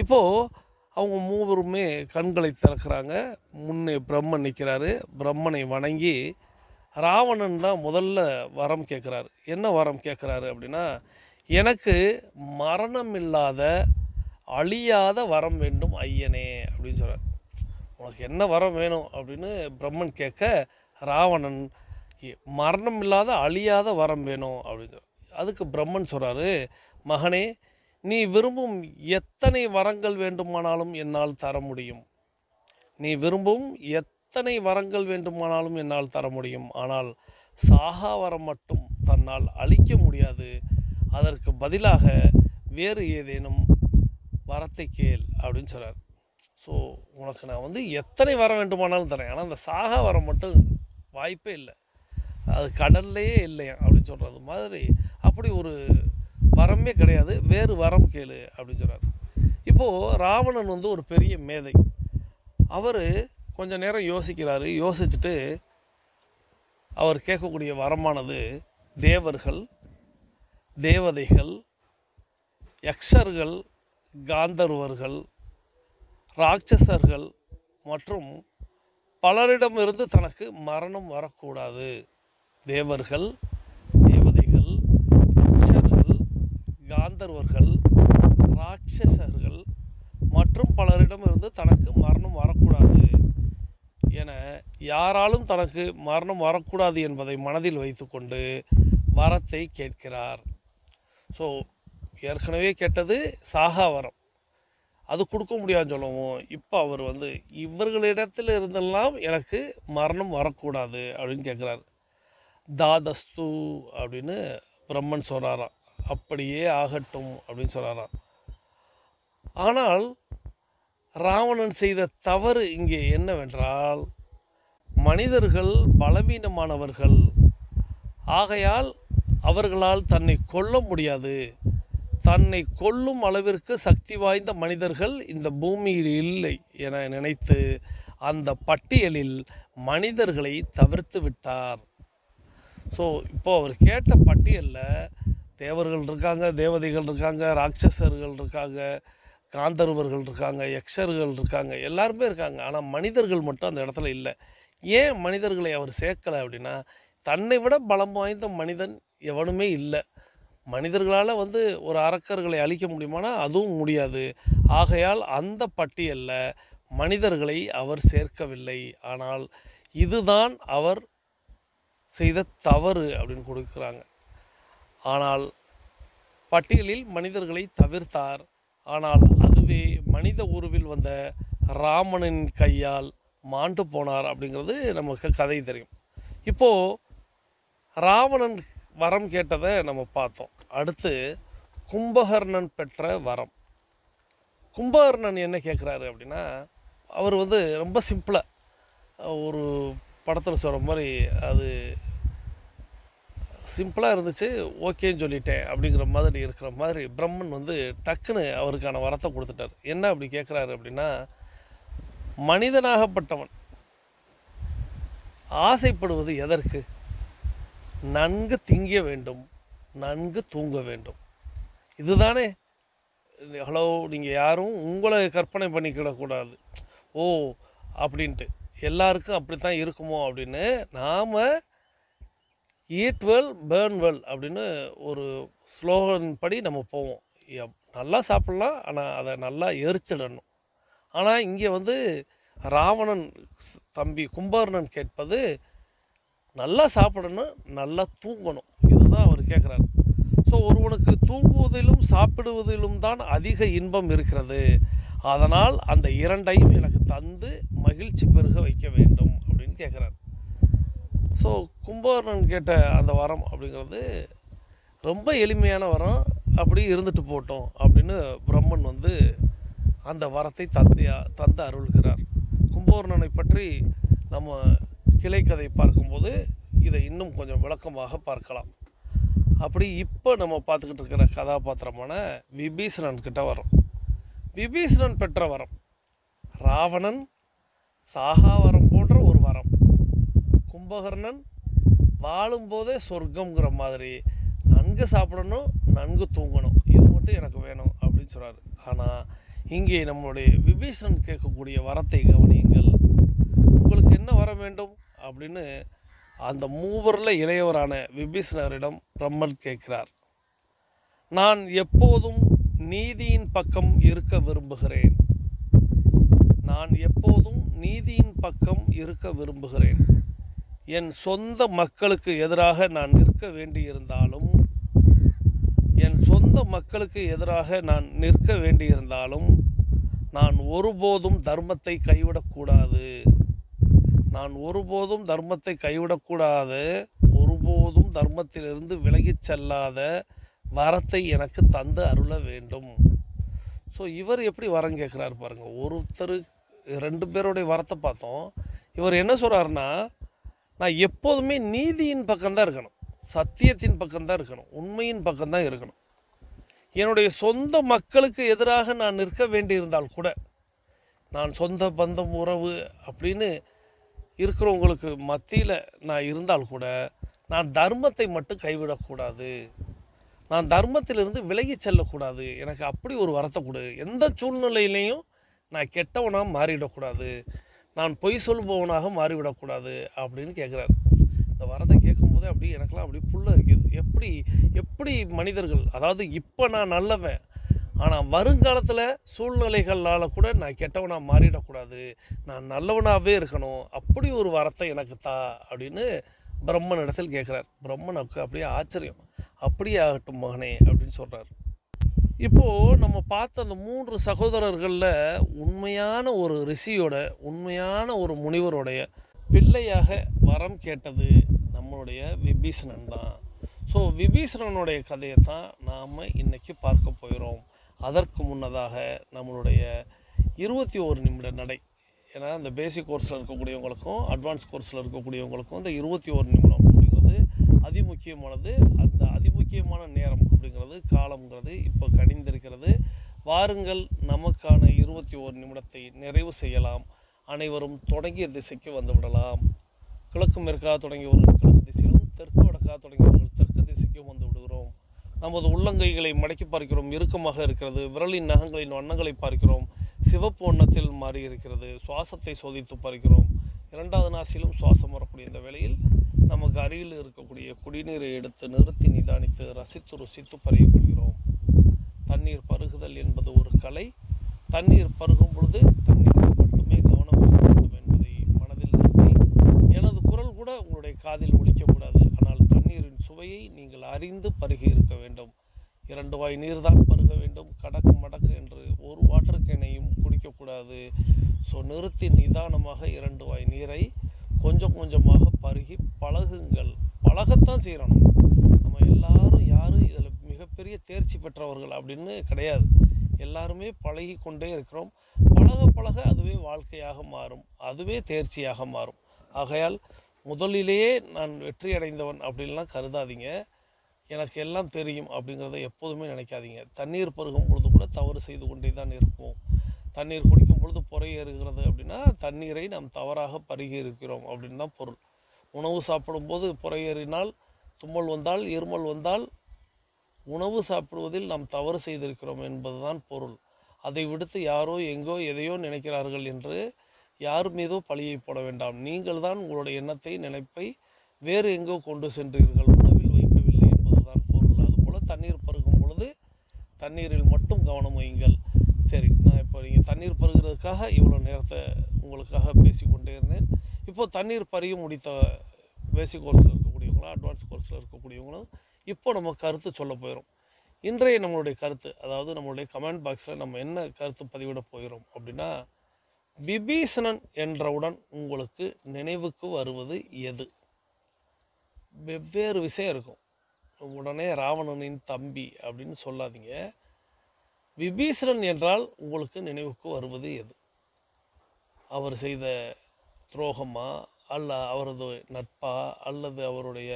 இப்போது அவங்க மூவருமே கண்களை திறக்கிறாங்க. முன்னே பிரம்மன் நிற்கிறாரு. பிரம்மனை வணங்கி ராவணன் தான் முதல்ல வரம் கேட்குறாரு. என்ன வரம் கேட்குறாரு அப்படின்னா, எனக்கு மரணம் இல்லாத அழியாத வரம் வேண்டும் ஐயனே அப்படின்னு சொல்கிறார். உனக்கு என்ன வரம் வேணும் அப்படின்னு பிரம்மன் கேட்க, ராவணன் மரணம் இல்லாத அழியாத வரம் வேணும் அப்படின்னு சொல்கிறார். அதுக்கு பிரம்மன் சொல்கிறாரு, மகனே, நீ விரும்பும் எத்தனை வரங்கள் வேண்டுமானாலும் என்னால் தர முடியும். நீ விரும்பும் எத்தனை வரங்கள் வேண்டுமானாலும் என்னால் தர முடியும். ஆனால் சாகா வரம் மட்டும் தன்னால் அளிக்க முடியாது. அதற்கு பதிலாக வேறு ஏதேனும் வரத்தை கேள் அப்படின்னு சொல்கிறார். ஸோ உனக்கு நான் எத்தனை வரம் வேண்டுமானாலும் தரேன், ஆனால் அந்த சாகா வரம் மட்டும் வாய்ப்பே இல்லை, அது கடல்லையே இல்லையா அப்படின்னு சொல்கிறது மாதிரி அப்படி ஒரு வரமே கிடையாது, வேறு வரம் கேளு அப்படின்னு சொல்கிறார். இப்போது ராவணன் ஒரு பெரிய மேதை. அவர் கொஞ்ச நேரம் யோசிக்கிறாரு. யோசிச்சுட்டு அவர் கேட்கக்கூடிய வரமானது தேவர்கள், தேவதைகள், யக்ஷர்கள், காந்தர்வர்கள், ராட்சசர்கள் மற்றும் பலரிடமிருந்து தனக்கு மரணம் வரக்கூடாது. தேவர்கள், தேவதைகள், யக்ஷர்கள், காந்தர்வர்கள், ராட்சசர்கள் மற்றும் பலரிடமிருந்து தனக்கு மரணம் வரக்கூடாது என யாராலும் தனக்கு மரணம் வரக்கூடாது என்பதை மனதில் வைத்துக்கொண்டு வரத்தை கேட்கிறார். ஸோ ஏற்கனவே கேட்டது சாகா வரம், அது கொடுக்க முடியாதுன்னு சொல்லவும், இப்போ அவர் இவர்களிடத்தில் இருந்தெல்லாம் எனக்கு மரணம் வரக்கூடாது அப்படின்னு கேட்குறாரு. தாதஸ்து அப்படின்னு பிரம்மன் சொல்கிறாராம். அப்படியே ஆகட்டும் அப்படின்னு சொல்கிறாராம். ஆனால் ராவணன் செய்த தவறு இங்கே என்னவென்றால், மனிதர்கள் பலவீனமானவர்கள், ஆகையால் அவர்களால் தன்னை கொல்ல முடியாது, தன்னை கொல்லும் அளவிற்கு சக்தி வாய்ந்த மனிதர்கள் இந்த பூமியில் இல்லை என நினைத்து அந்த பட்டியலில் மனிதர்களை தவிர்த்து விட்டார். ஸோ இப்போது அவர் கேட்ட பட்டியலில் தேவர்கள் இருக்காங்க, தேவதைகள் இருக்காங்க, ராட்சசர்கள் இருக்காங்க, காந்தர்வர்கள் இருக்காங்க, யக்ஷர்கள் இருக்காங்க, எல்லாருமே இருக்காங்க. ஆனால் மனிதர்கள் மட்டும் அந்த இடத்துல இல்லை. ஏன் மனிதர்களை அவர் சேர்க்கலை அப்படின்னா, தன்னை விட பலம் வாய்ந்த மனிதன் எவனுமே இல்லை. மனிதர்களால் ஒரு அரக்கர்களை அழிக்க முடியுமானா அதுவும் முடியாது. ஆகையால் அந்த பட்டியலில் மனிதர்களை அவர் சேர்க்கவில்லை. ஆனால் இதுதான் அவர் செய்த தவறு அப்படின்னு கொடுக்குறாங்க. ஆனால் பட்டியலில் மனிதர்களை தவிர்த்தார். ஆனால் அதுவே மனித உருவில் வந்த ராமனின் கையால் மாண்டு போனார் அப்படிங்கிறது நமக்கு கதை தெரியும். இப்போது ராவணன் வரம் கேட்டதை நம்ம பார்த்தோம். அடுத்து கும்பகர்ணன் பெற்ற வரம். கும்பகர்ணன் என்ன கேட்குறாரு அப்படின்னா, அவர் ரொம்ப சிம்பிளாக ஒரு படத்தில் சொல்கிற மாதிரி, அது சிம்பிளாக இருந்துச்சு, ஓகேன்னு சொல்லிட்டேன் அப்படிங்கிற மாதிரி இருக்கிற மாதிரி பிரம்மன் டக்குன்னு அவருக்கான வரத்தை கொடுத்துட்டார். என்ன அப்படி கேட்குறாரு அப்படின்னா, மனிதனாகப்பட்டவன் ஆசைப்படுவது எதற்கு? நன்கு திங்க வேண்டும், நன்கு தூங்க வேண்டும். இதுதானே. ஹலோ, நீங்கள் யாரும் உங்களை கற்பனை பண்ணிக்கிடக்கூடாது, ஓ அப்படின்ட்டு எல்லாருக்கும் அப்படி தான் இருக்குமோ அப்படின்னு. நாம் ஈட் வெல் பேர்ன் வெல் அப்படின்னு ஒரு ஸ்லோகன் படி நம்ம போவோம். நல்லா சாப்பிட்லாம், ஆனால் அதை நல்லா எரிச்சிடணும். ஆனால் இங்கே ராவணன் தம்பி கும்பகர்ணன் கேட்பது நல்லா சாப்பிடணும், நல்லா தூங்கணும். இதுதான் அவர் கேட்குறாரு. ஸோ ஒருவனுக்கு தூங்குவதிலும் சாப்பிடுவதிலும் தான் அதிக இன்பம் இருக்கிறது. அதனால் அந்த இரண்டையும் எனக்கு தந்து மகிழ்ச்சி பெருக வைக்க வேண்டும் அப்படின்னு கேட்குறாரு. ஸோ கும்பகர்ணன் கேட்ட அந்த வரம் அப்படிங்கிறது ரொம்ப எளிமையான வரம், அப்படி இருந்துட்டு போட்டோம் அப்படின்னு பிரம்மன் அந்த வரத்தை தந்து அருள்கிறார். கும்பகர்ணனை பற்றி நம்ம கிளைக்கதை பார்க்கும்போது இதை இன்னும் கொஞ்சம் விளக்கமாக பார்க்கலாம். அப்படி இப்போ நம்ம பார்த்துக்கிட்டு இருக்கிற கதாபாத்திரமான விபீஷணன் கிட்ட வரோம். விபீஷணன் பெற்ற வரம் ராவணன் சாகா வரம் போன்ற ஒரு வரம். கும்பகர்ணன் வாழும்போதே சொர்க்கங்கிற மாதிரி நன்கு சாப்பிடணும், நன்கு தூங்கணும், இது மட்டும் எனக்கு வேணும் அப்படின்னு சொல்கிறார். ஆனால் இங்கே நம்மளுடைய விபீஷணன் கேட்கக்கூடிய வரத்தை கவனியுங்கள். உங்களுக்கு என்ன வரம் வேண்டும் அப்படின்னு அந்த மூவரில் இளையவரான விபீஷணரிடம் பிரம்மன் கேட்கிறார். நான் எப்போதும் நீதியின் பக்கம் இருக்க விரும்புகிறேன். நான் எப்போதும் நீதியின் பக்கம் இருக்க விரும்புகிறேன். என் சொந்த மக்களுக்கு எதிராக நான் நிற்க வேண்டியிருந்தாலும் நான் ஒருபோதும் தர்மத்தை கைவிடக்கூடாது. ஒருபோதும் தர்மத்திலிருந்து விலகிச் செல்லாத வரத்தை எனக்கு தந்து அருள வேண்டும். ஸோ இவர் எப்படி வரம் கேட்குறாரு பாருங்கள். ஒருத்தர் 2 பேருடைய வரத்தை பார்த்தோம். இவர் என்ன சொல்கிறாருன்னா, நான் எப்போதுமே நீதியின் பக்கம்தான் இருக்கணும், சத்தியத்தின் பக்கம்தான் இருக்கணும், உண்மையின் பக்கம்தான் இருக்கணும். என்னுடைய சொந்த மக்களுக்கு எதிராக நான் நிற்க வேண்டியிருந்தால் கூட, நான் சொந்த பந்தம் உறவு அப்படின்னு இருக்கிறவங்களுக்கு மத்தியில் நான் இருந்தால் கூட, நான் தர்மத்தை மட்டும் கைவிடக்கூடாது, நான் தர்மத்திலிருந்து விலகி செல்லக்கூடாது. எனக்கு அப்படி ஒரு வரத்தை கொடு. எந்த சூழ்நிலையிலையும் நான் கெட்டவனாக மாறிவிடக்கூடாது, நான் பொய் சொல்பவனாக மாறிவிடக்கூடாது அப்படின்னு கேட்குறாரு. இந்த வரத்தை கேட்கும்போதே அப்படி எனக்கெல்லாம் அப்படி புல்ல இருக்குது. எப்படி மனிதர்கள், அதாவது இப்போ நான் நல்லவன், ஆனால் வருங்காலத்தில் சூழ்நிலைகளால் கூட நான் கெட்டவனாக மாறிடக்கூடாது, நான் நல்லவனாகவே இருக்கணும், அப்படி ஒரு வரத்தை எனக்கு தா அப்படின்னு பிரம்மன் இடத்தில் கேட்குறார். பிரம்மனுக்கு அப்படியே ஆச்சரியம். அப்படியே ஆகட்டும் மகனே அப்படின்னு சொல்கிறார். இப்போது நம்ம பார்த்த அந்த 3 சகோதரர்களில் உண்மையான ஒரு ரிஷியோட, உண்மையான ஒரு முனிவருடைய பிள்ளையாக வரம் கேட்டது நம்மளுடைய விபீஷணன் தான். ஸோ விபீஷணனுடைய கதையை தான் நாம் இன்றைக்கி பார்க்க போகிறோம். அதற்கு முன்னதாக நம்மளுடைய 21 நிமிட நடை, ஏன்னா இந்த பேசிக் கோர்ஸில் இருக்கக்கூடியவங்களுக்கும் அட்வான்ஸ் கோர்ஸில் இருக்கக்கூடியவங்களுக்கும் இந்த 21 நிமிடம் அப்படிங்கிறது அதிமுக்கியமானது. அந்த அதிமுக்கியமான நேரம் அப்படிங்கிறது, காலம்ங்கிறது இப்போ கணிந்திருக்கிறது. வாருங்கள், நமக்கான 21 நிமிடத்தை நிறைவு செய்யலாம். அனைவரும் தொடங்கிய திசைக்கு வந்துவிடலாம். கிழக்கு மேற்காக தொடங்கியவர்கள் கிழக்கு திசையிலும், தெற்கு வடக்காக தொடங்கியவர்கள் தெற்கு திசைக்கும் வந்து விடுகிறோம். நமது உள்ளங்கைகளை மடக்கி பார்க்கிறோம், இறுக்கமாக இருக்கிறது. விரலின் நகங்களின் வண்ணங்களை பார்க்கிறோம், சிவப்பு வண்ணத்தில் மாறி இருக்கிறது. சுவாசத்தை சோதித்து பார்க்கிறோம். 2வது நாசிலும் சுவாசம் வரக்கூடிய இந்த வேளையில் நமக்கு அருகில் இருக்கக்கூடிய குடிநீரை எடுத்து நிறுத்தி நிதானித்து ருசித்து பருகிக்கொள்கிறோம். தண்ணீர் பருகுதல் என்பது ஒரு கலை. தண்ணீர் பருகும் பொழுது தண்ணீருக்கு மட்டுமே கவனம் இருக்க வேண்டும் என்பதை மனதில் நிறுத்தி, எனது குரல் கூட உங்களுடைய காதில் ஒலிக்கக்கூடாது, ஆனால் தண்ணீரின் சுவையை நீங்கள் அறிந்து பருகி இருக்க வேண்டும். 2 வாய் நீர் தான் பருக வேண்டும். கடக்கு மடக்கு என்று ஒரு வாட்டர் கேனையும் குடிக்கக்கூடாது. ஸோ நிறுத்தி நிதானமாக 2 வாய் நீரை கொஞ்சம் கொஞ்சமாக பருகி பழகுங்கள். பழகத்தான் செய்கிறோம். நம்ம எல்லாரும் யாரும் இதில் மிகப்பெரிய தேர்ச்சி பெற்றவர்கள் அப்படின்னு கிடையாது. எல்லாருமே பழகி கொண்டே இருக்கிறோம். பழக பழக அதுவே வாழ்க்கையாக மாறும், அதுவே தேர்ச்சியாக மாறும். ஆகையால் முதலிலேயே நான் வெற்றி அடைந்தவன் அப்படின்லாம் கருதாதீங்க. எனக்கு எல்லாம் தெரியும் அப்படிங்கிறத எப்போதுமே நினைக்காதீங்க. தண்ணீர் பருகும் பொழுது கூட தவறு செய்து கொண்டே தான் இருப்போம். தண்ணீர் குடிக்கும் பொழுது பொறையேறுகிறது அப்படின்னா தண்ணீரை நாம் தவறாக பருகி இருக்கிறோம் அப்படின்னு தான் பொருள். உணவு சாப்பிடும்போது பொறையேறினால், தும்மல் வந்தால், இருமல் வந்தால் உணவு சாப்பிடுவதில் நாம் தவறு செய்திருக்கிறோம் என்பதுதான் பொருள். அதை விடுத்து யாரோ எங்கோ எதையோ நினைக்கிறார்கள் என்று யார் மீதோ பழியை போட வேண்டாம். நீங்கள் தான் உங்களுடைய எண்ணத்தை, நினைப்பை வேறு எங்கோ கொண்டு சென்றீர்கள், உணவில் வைக்கவில்லை என்பதுதான் பொருள். அதுபோல் தண்ணீர் பருகும் பொழுது தண்ணீரில் மட்டும் கவனம் வையுங்கள். சரி, நான் இப்போ நீங்கள் தண்ணீர் பருகிறதுக்காக இவ்வளோ நேரத்தை உங்களுக்காக பேசிக்கொண்டே இருந்தேன். இப்போது தண்ணீர் பருகி முடித்த பேசிக் கோர்ஸில் இருக்கக்கூடியவங்களும் அட்வான்ஸ் கோர்ஸில் இருக்கக்கூடியவங்களும் இப்போ நம்ம கருத்து சொல்ல போயிடும். இன்றைய நம்மளுடைய கருத்து, அதாவது நம்மளுடைய கமெண்ட் பாக்ஸில் நம்ம என்ன கருத்து பதிவிட போகிறோம் அப்படின்னா, விபீஷணன் என்றவுடன் உங்களுக்கு நினைவுக்கு வருவது எது? வெவ்வேறு விஷயம் இருக்கும். உடனே ராவணனின் தம்பி அப்படின்னு சொல்லாதீங்க. விபீஷணன் என்றால் உங்களுக்கு நினைவுக்கு வருவது எது? அவர் செய்த துரோகமா, அல்ல அவரது நட்பா, அல்லது அவருடைய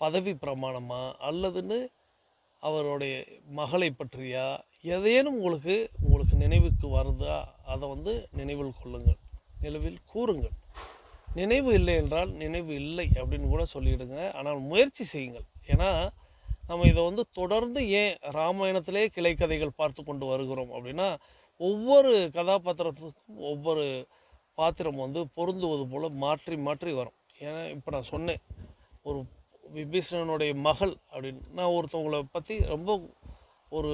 பதவி பிரமாணமா, அல்லதுன்னு அவருடைய மகளை பற்றியா, ஏதேனும் உங்களுக்கு நினைவுக்கு வருதா? அதை நினைவில் கொள்ளுங்கள், நினைவில் கூறுங்கள். நினைவு இல்லை என்றால் நினைவு இல்லை அப்படின்னு கூட சொல்லிவிடுங்க. ஆனால் முயற்சி செய்யுங்கள். ஏன்னா நம்ம இதை தொடர்ந்து ஏன் ராமாயணத்திலே கிளைக்கதைகள் பார்த்து கொண்டு வருகிறோம் அப்படின்னா, ஒவ்வொரு கதாபாத்திரத்துக்கும் ஒவ்வொரு பாத்திரம் பொருந்துவது போல் மாற்றி மாற்றி வரும். ஏன்னா இப்போ நான் சொன்னேன், ஒரு விபீஷணனுடைய மகள் அப்படின்னு நான் ஒருத்தவங்களை பற்றி ரொம்ப ஒரு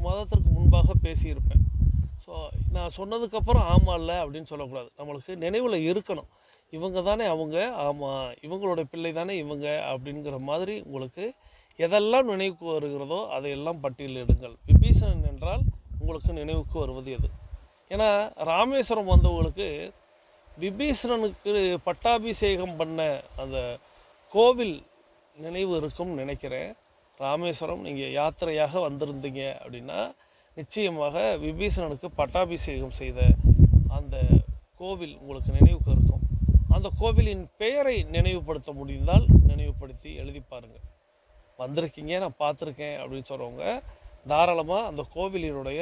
மாதத்திற்கு முன்பாக பேசியிருப்பேன். ஸோ நான் சொன்னதுக்கப்புறம் ஆமாம் இல்லை அப்படின்னு சொல்லக்கூடாது. நம்மளுக்கு நினைவில் இருக்கணும், இவங்க தானே அவங்க, ஆமாம் இவங்களோட பிள்ளை தானே இவங்க அப்படிங்கிற மாதிரி உங்களுக்கு எதெல்லாம் நினைவுக்கு வருகிறதோ அதையெல்லாம் பட்டியலிடுங்கள். விபீஷணன் என்றால் உங்களுக்கு நினைவுக்கு வருவது எது? ஏன்னா ராமேஸ்வரம் வந்தவங்களுக்கு விபீஷணனுக்கு பட்டாபிஷேகம் பண்ண அந்த கோவில் நினைவு இருக்கும்னு நினைக்கிறேன். ராமேஸ்வரம் நீங்கள் யாத்திரையாக வந்திருந்தீங்க அப்படின்னா நிச்சயமாக விபீஷணனுக்கு பட்டாபிஷேகம் செய்த அந்த கோவில் உங்களுக்கு நினைவுக்கு இருக்கும். அந்த கோவிலின் பெயரை நினைவுபடுத்த முடிந்தால் நினைவுபடுத்தி எழுதி பாருங்கள். வந்திருக்கீங்க, நான் பார்த்துருக்கேன் அப்படின்னு சொல்கிறவங்க தாராளமாக அந்த கோவிலினுடைய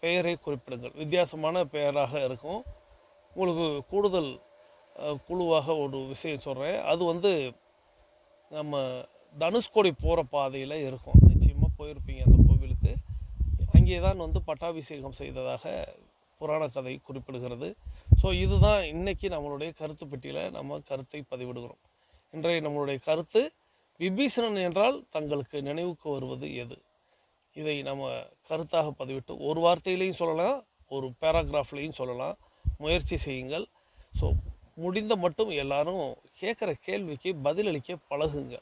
பெயரை குறிப்பிடுங்கள். வித்தியாசமான பெயராக இருக்கும். உங்களுக்கு கூடுதல் குழுவாக ஒரு விஷயம் சொல்கிறேன். அது நம்ம தனுஷ்கோடி போகிற பாதையில் இருக்கும். நிச்சயமாக போயிருப்பீங்க அந்த கோவிலுக்கு. அங்கே தான் பட்டாபிஷேகம் செய்ததாக புராண கதை குறிப்பிடுகிறது. ஸோ இதுதான் இன்றைக்கி நம்மளுடைய கருத்து பெட்டியில் நம்ம கருத்தை பதிவிடுகிறோம். இன்றைய நம்மளுடைய கருத்து, விபீஷணன் என்றால் தங்களுக்கு நினைவுக்கு வருவது எது? இதை நம்ம கருத்தாக பதிவிட்டு ஒரு வார்த்தையிலையும் சொல்லலாம், ஒரு பேராகிராஃப்லேயும் சொல்லலாம். முயற்சி செய்யுங்கள். ஸோ முடிந்த மட்டும் எல்லாரும் கேட்குற கேள்விக்கு பதிலளிக்க பழகுங்க.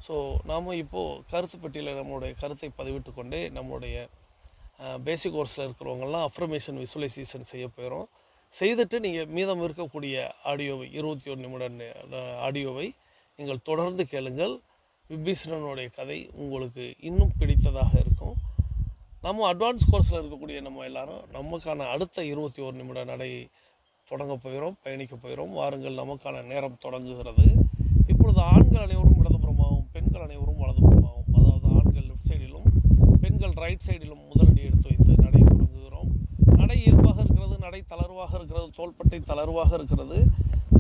ஸோ நாம் இப்போது கருத்து பெட்டியில் நம்மளுடைய கருத்தை பதிவிட்டு கொண்டே நம்மளுடைய பேசிக் கோர்ஸில் இருக்கிறவங்கெல்லாம் அஃப்ரமேஷன் விசுவலைசேஷன் செய்ய போயிடும். செய்துட்டு நீங்கள் மீதம் இருக்கக்கூடிய ஆடியோவை 21 நிமிட ஆடியோவை நீங்கள் தொடர்ந்து கேளுங்கள். விபீஷணனுடைய கதை உங்களுக்கு இன்னும் பிடித்ததாக இருக்கும். நம்ம அட்வான்ஸ் கோர்ஸில் இருக்கக்கூடிய நம்ம எல்லாரும் நமக்கான அடுத்த 21 நிமிட நடை தொடங்க போகிறோம், பயணிக்க போகிறோம். வாருங்கள், நமக்கான நேரம் தொடங்குகிறது. இப்பொழுது ஆண்கள் அனைவரும் இடதுபுறமாகவும் பெண்கள் அனைவரும் வலதுபுறமாகவும், அதாவது ஆண்கள் லெஃப்ட் சைடிலும் பெண்கள் ரைட் சைடிலும் முதலடி எடுத்து வைத்து நடை தொடங்குகிறோம். நடை இயல்பாக இருக்கிறது, நடை தளர்வாக இருக்கிறது, தோள்பட்டை தளர்வாக இருக்கிறது,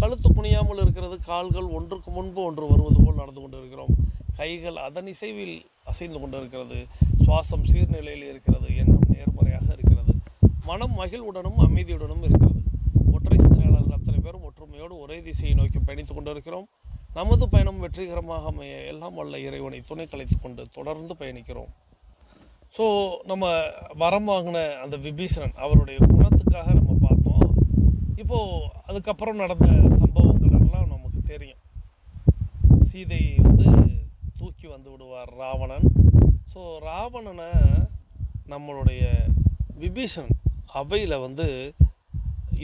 கழுத்து குனியாமல் இருக்கிறது, கால்கள் ஒன்றுக்கு முன்பு ஒன்று வருவது போல் நடந்து கொண்டு இருக்கிறோம். கைகள் அதன் இசைவில் அசைந்து கொண்டு இருக்கிறது. சுவாசம் சீர்நிலையில் இருக்கிறது. எண்ணம் நேர்மறையாக இருக்கிறது. மனம் மகிழ்வுடனும் அமைதியுடனும் இருக்கிறது. ஒற்றை சிந்தனையாளர்கள் அத்தனை பேரும் ஒற்றுமையோடு ஒரே திசையை நோக்கி பயணித்து கொண்டு இருக்கிறோம். நமது பயணம் வெற்றிகரமாக அமைய எல்லாம் வல்ல இறைவனை துணை கலைத்து கொண்டு தொடர்ந்து பயணிக்கிறோம். ஸோ நம்ம வரம் வாங்கின அந்த விபீஷணன் அவருடைய குணத்துக்காக நம்ம பார்த்தோம். இப்போது அதுக்கப்புறம் நடந்த சம்பவங்கள் எல்லாம் நமக்கு தெரியும். சீதையை தூக்கி வந்து விடுவார் ராவணன். ஸோ ராவணனை நம்மளுடைய விபீஷணன் அவையில்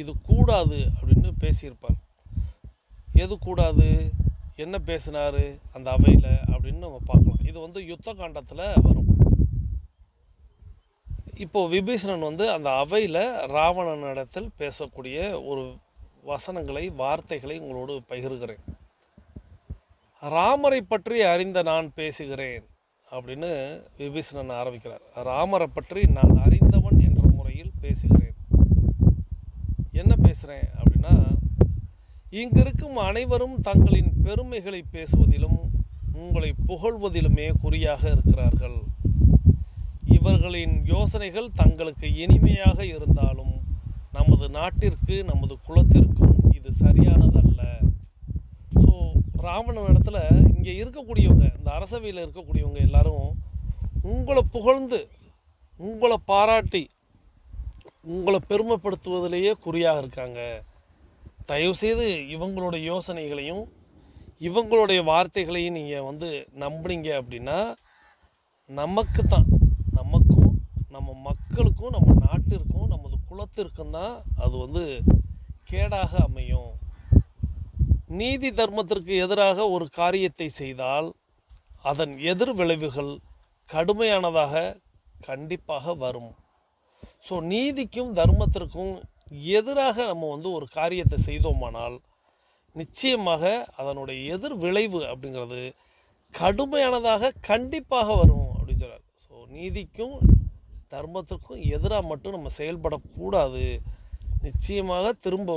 இது கூடாது அப்படின்னு பேசியிருப்பார். எது கூடாது, என்ன பேசினார் அந்த அவையில் அப்படின்னு நம்ம பார்க்கலாம். இது யுத்த காண்டத்தில் வரும். இப்போது விபீஷணன் அந்த அவையில் ராவணனிடத்தில் பேசக்கூடிய ஒரு வசனங்களை, வார்த்தைகளை உங்களோடு பகிர்கிறேன். ராமரை பற்றி அறிந்த நான் பேசுகிறேன் அப்படின்னு விபீஷணன் ஆரம்பிக்கிறார். ராமரை பற்றி நான் அறிந்தவன் என்ற முறையில் பேசுகிறேன். என்ன பேசுகிறேன் அப்படின்னா, இங்கு இருக்கும் அனைவரும் தங்களின் பெருமைகளை பேசுவதிலும் உங்களை புகழ்வதிலுமே குறியாக இருக்கிறார்கள். இவர்களின் யோசனைகள் தங்களுக்கு இனிமையாக இருந்தாலும் நமது நாட்டிற்கு, நமது குலத்திற்கும் இது சரியானதல்ல. ஸோ ராவணன் இடத்துல இங்கே இருக்கக்கூடியவங்க, இந்த அரசவையில் இருக்கக்கூடியவங்க எல்லாரும் உங்களை புகழ்ந்து, உங்களை பாராட்டி, உங்களை பெருமைப்படுத்துவதிலேயே குறியாக இருக்காங்க. தயவுசெய்து இவங்களுடைய யோசனைகளையும் இவங்களுடைய வார்த்தைகளையும் நீங்கள் நம்புனீங்க அப்படின்னா நமக்கு தான், நமக்கும் நம்ம மக்களுக்கும் நம்ம நாட்டிற்கும் நமது குலத்திற்கும் தான் அது கேடாக அமையும். நீதி தர்மத்திற்கு எதிராக ஒரு காரியத்தை செய்தால் அதன் எதிர் விளைவுகள் கடுமையானதாக கண்டிப்பாக வரும். ஸோ நீதிக்கும் தர்மத்திற்கும் எதிராக நம்ம ஒரு காரியத்தை செய்தோமானால் நிச்சயமாக அதனுடைய எதிர் விளைவு அப்படிங்கிறது கடுமையானதாக கண்டிப்பாக வரும் அப்படின்னு சொல்கிறார். ஸோ நீதிக்கும் தர்மத்திற்கும் எதிராக மட்டும் நம்ம செயல்படக்கூடாது. நிச்சயமாக திரும்ப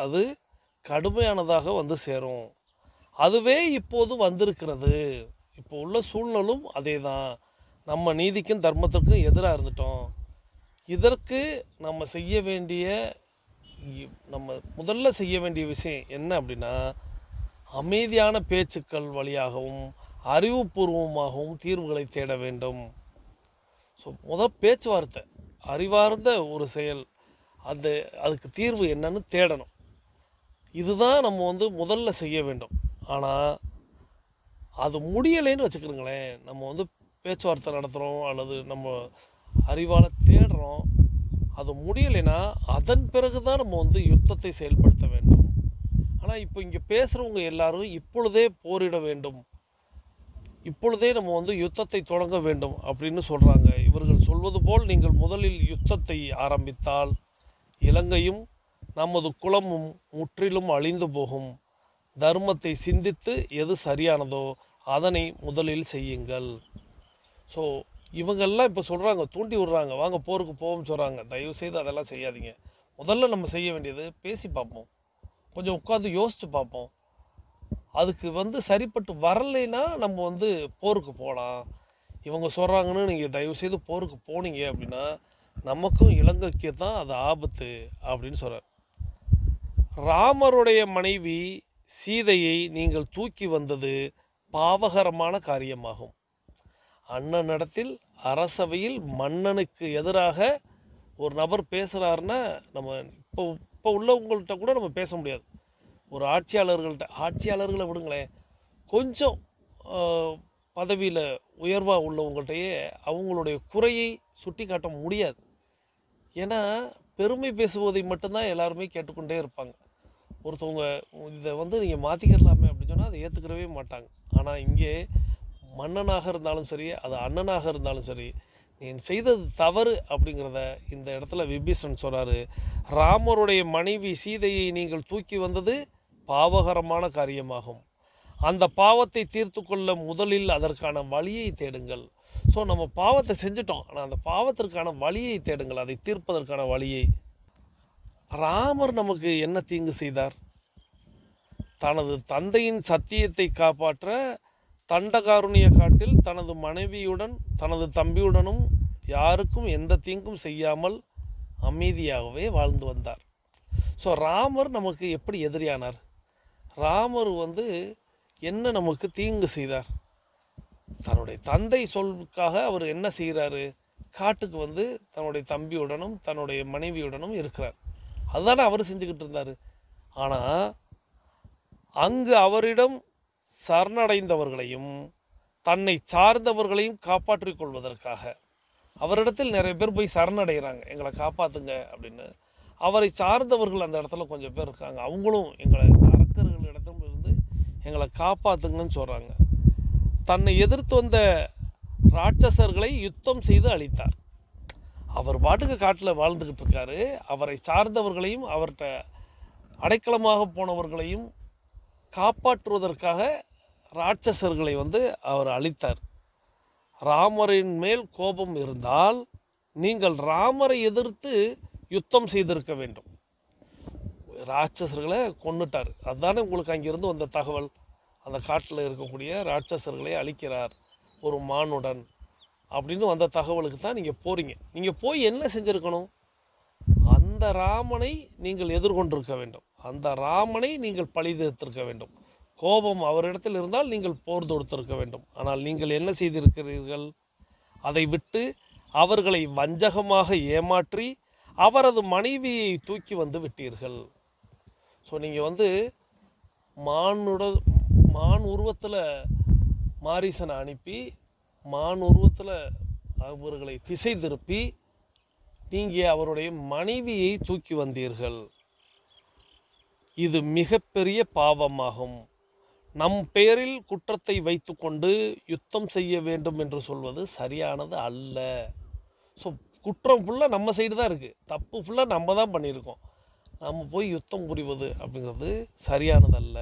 அது கடுமையானதாக சேரும். அதுவே இப்போது வந்திருக்கிறது. இப்போ உள்ள சூழ்நிலும் அதே தான். நம்ம நீதிக்கும் தர்மத்திற்கும் எதிராக இருந்துட்டோம். இதற்கு நம்ம முதல்ல செய்ய வேண்டிய விஷயம் என்ன அப்படின்னா, அமைதியான பேச்சுக்கள் வழியாகவும் அறிவுபூர்வமாகவும் தீர்வுகளை தேட வேண்டும். ஸோ பேச்சுவார்த்தை, அறிவார்ந்த ஒரு செயல், அதுக்கு தீர்வு என்னன்னு தேடணும். இதுதான் நம்ம முதல்ல செய்ய வேண்டும். ஆனால் அது முடியலைன்னு வச்சுக்கிறோங்களேன், நம்ம பேச்சுவார்த்தை நடத்துகிறோம் அல்லது நம்ம அறிவால் தேடுறோம், அது முடியலைன்னா அதன் பிறகு தான் நம்ம யுத்தத்தை செயல்படுத்த வேண்டும். ஆனால் இப்போ இங்கே பேசுகிறவங்க எல்லாரும் இப்பொழுதே போரிட வேண்டும், இப்பொழுதே நம்ம யுத்தத்தை தொடங்க வேண்டும் அப்படின்னு சொல்கிறாங்க. இவர்கள் சொல்வது போல் நீங்கள் முதலில் யுத்தத்தை ஆரம்பித்தால் இலங்கையும் நமது குலமும் முற்றிலும் அழிந்து போகும். தர்மத்தை சிந்தித்து எது சரியானதோ அதனை முதலில் செய்யுங்கள். ஸோ இவங்கெல்லாம் இப்போ சொல்கிறாங்க, தூண்டி விடுறாங்க, வாங்க போருக்கு போவோம்னு சொல்கிறாங்க. தயவுசெய்து அதெல்லாம் செய்யாதீங்க. முதல்ல நம்ம செய்ய வேண்டியது பேசி பார்ப்போம், கொஞ்சம் உட்காந்து யோசித்து பார்ப்போம். அதுக்கு சரிப்பட்டு வரலைன்னா நம்ம போருக்கு போகலாம். இவங்க சொல்கிறாங்கன்னு நீங்கள் தயவுசெய்து போருக்கு போனீங்க அப்படின்னா நமக்கும் இலங்கைக்கு தான் அது ஆபத்து அப்படின்னு சொல்கிறார். ராமருடைய மனைவி சீதையை நீங்கள் தூக்கி வந்தது பாவகரமான காரியமாகும். அண்ணனிடத்தில் அரசவையில் மன்னனுக்கு எதிராக ஒரு நபர் பேசுகிறாருன்னா நம்ம இப்போ உள்ளவங்கள்ட்ட கூட நம்ம பேச முடியாது. ஒரு ஆட்சியாளர்களை விடுங்களேன், கொஞ்சம் பதவியில் உயர்வாக உள்ளவங்கள்ட்டையே அவங்களுடைய குறையை சுட்டி காட்ட முடியாது. ஏன்னா பெருமை பேசுவதை மட்டும்தான் எல்லாருமே கேட்டுக்கொண்டே இருப்பாங்க. ஒருத்தவங்க இதை நீங்கள் மாற்றிக்கிறலாமே அப்படின்னு சொன்னால் அதை ஏற்றுக்கிறவே மாட்டாங்க. ஆனால் இங்கே மன்னனாக இருந்தாலும் சரி, அது அண்ணனாக இருந்தாலும் சரி, நீ செய்தது தவறு அப்படிங்கிறத இந்த இடத்துல விபீஷணன் சொல்கிறாரு. ராமருடைய மனைவி சீதையை நீங்கள் தூக்கி வந்தது பாவகரமான காரியமாகும். அந்த பாவத்தை தீர்த்து கொள்ள முதலில் அதற்கான வழியை தேடுங்கள். ஸோ நம்ம பாவத்தை செஞ்சிட்டோம், ஆனால் அந்த பாவத்திற்கான வழியை தேடுங்கள், அதை தீர்ப்பதற்கான வழியை. ராமர் நமக்கு என்ன தீங்கு செய்தார்? தனது தந்தையின் சத்தியத்தை காப்பாற்ற தண்டகாருண்ய காட்டில் தனது மனைவியுடன் தனது தம்பியுடனும் யாருக்கும் எந்த தீங்கும் செய்யாமல் அமைதியாகவே வாழ்ந்து வந்தார். ஸோ ராமர் நமக்கு எப்படி எதிரியானார்? ராமர் என்ன நமக்கு தீங்கு செய்தார்? தன்னுடைய தந்தை சொல்லுக்காக அவர் என்ன செய்கிறாரு? காட்டுக்கு தன்னுடைய தம்பியுடனும் தன்னுடைய மனைவியுடனும் இருக்கிறார். அதுதானே அவர் செஞ்சுக்கிட்டு இருந்தார். ஆனால் அங்கு அவரிடம் சரணடைந்தவர்களையும் தன்னை சார்ந்தவர்களையும் காப்பாற்றிக் கொள்வதற்காக அவரிடத்தில் நிறைய பேர் போய் சரணடைகிறாங்க, எங்களை காப்பாற்றுங்க அப்படின்னு. அவரை சார்ந்தவர்கள் அந்த இடத்துல கொஞ்சம் பேர் இருக்காங்க, அவங்களும் எங்களை அரக்கர்கள் இடத்திலிருந்து எங்களை காப்பாற்றுங்கன்னு சொல்கிறாங்க. தன்னை எதிர்த்து வந்த ராட்சசர்களை யுத்தம் செய்து அழித்தார். அவர் பாட்டுக்கு காட்டில் வாழ்ந்துக்கிட்டு இருக்காரு. அவரை சார்ந்தவர்களையும் அவர்கிட்ட அடைக்கலமாக போனவர்களையும் காப்பாற்றுவதற்காக ராட்சசர்களை அவர் அழித்தார். ராமரின் மேல் கோபம் இருந்தால் நீங்கள் ராமரை எதிர்த்து யுத்தம் செய்திருக்க வேண்டும். ராட்சசர்களை கொன்னுட்டார், அதுதானே உங்களுக்கு அங்கிருந்து வந்த தகவல். அந்த காட்டில் இருக்கக்கூடிய ராட்சசர்களை அழிக்கிறார் ஒரு மானுடன் அப்படின்னு வந்த தகவலுக்கு தான் நீங்கள் போகிறீங்க. நீங்கள் போய் என்ன செஞ்சுருக்கணும்? அந்த ராமனை நீங்கள் எதிர்கொண்டிருக்க வேண்டும், அந்த ராமனை நீங்கள் பழி தீர்த்திருக்க வேண்டும். கோபம் அவரிடத்தில் இருந்தால் நீங்கள் போர் தொடுத்திருக்க வேண்டும். ஆனால் நீங்கள் என்ன செய்திருக்கிறீர்கள்? அதை விட்டு அவர்களை வஞ்சகமாக ஏமாற்றி அவரது மனைவியை தூக்கி விட்டீர்கள். ஸோ நீங்கள் மான் உருவத்தில் மாரீசனை அனுப்பி மான் உருவத்தில் அவர்களை திசை திருப்பி நீங்கள் அவருடைய மனைவியை தூக்கி வந்தீர்கள். இது மிகப்பெரிய பாவமாகும். நம் பெயரில் குற்றத்தை வைத்துக்கொண்டு யுத்தம் செய்ய வேண்டும் என்று சொல்வது சரியானது அல்ல. ஸோ குற்றம் ஃபுல்லாக நம்ம சைடு தான் இருக்குது, தப்பு ஃபுல்லாக நம்ம தான் பண்ணியிருக்கோம். நம்ம போய் யுத்தம் புரிவது அப்படிங்கிறது சரியானதல்ல.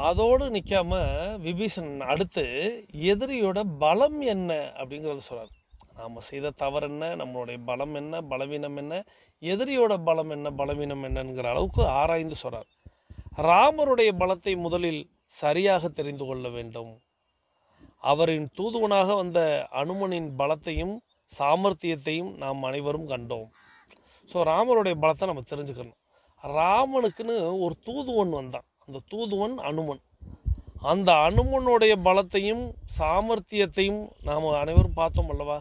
அதோடு நிற்காம விபீஷணன் அடுத்து எதிரியோட பலம் என்ன அப்படிங்கிறத சொல்கிறார். நாம் செய்த தவறு என்ன, நம்மளுடைய பலம் என்ன, பலவீனம் என்ன, எதிரியோட பலம் என்ன, பலவீனம் என்னங்கிற அளவுக்கு ஆராய்ந்து சொல்கிறார். ராமருடைய பலத்தை முதலில் சரியாக தெரிந்து கொள்ள வேண்டும். அவரின் தூதுவனாக வந்த அனுமனின் பலத்தையும் சாமர்த்தியத்தையும் நாம் அனைவரும் கண்டோம். ஸோ ராமருடைய பலத்தை நம்ம தெரிஞ்சுக்கணும். ராமனுக்குன்னு ஒரு தூதுவன் வந்தான், அந்த தூதுவன் அனுமன். அந்த அனுமனுடைய பலத்தையும் சாமர்த்தியத்தையும் நாம் அனைவரும் பார்த்தோம் அல்லவா?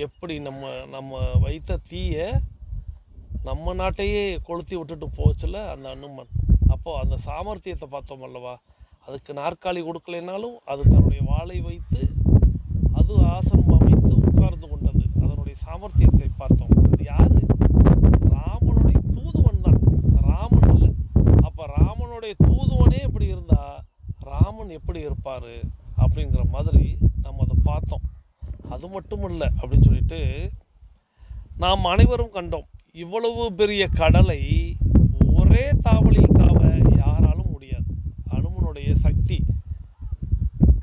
எப்படி நம்ம வைத்த தீயை நம்ம நாட்டையே கொளுத்தி விட்டுட்டு போச்சுல அந்த அனுமன். அப்போது அந்த சாமர்த்தியத்தை பார்த்தோம் அல்லவா? அதுக்கு நாற்காலி கொடுக்கலைனாலும் அது தன்னுடைய வாளை வைத்து அது ஆசனம் அமைத்து உட்கார்ந்து கொண்டது. அதனுடைய சாமர்த்தியத்தை பார்த்தோம். இது யார்? ராமனுடைய தூதுவன் தான், ராமன் இல்லை. அப்போ ராமனுடைய தூதுவனே எப்படி இருந்தால் ராமன் எப்படி இருப்பார் அப்படிங்கிற மாதிரி நம்ம அதை பார்த்தோம். அது மட்டும் இல்லை அப்படின்னு சொல்லிட்டு நாம் அனைவரும் கண்டோம். இவ்வளவு பெரிய கடலை ஒரே தாவலில் தாவ யாராலும் முடியாது. அனுமனுடைய சக்தி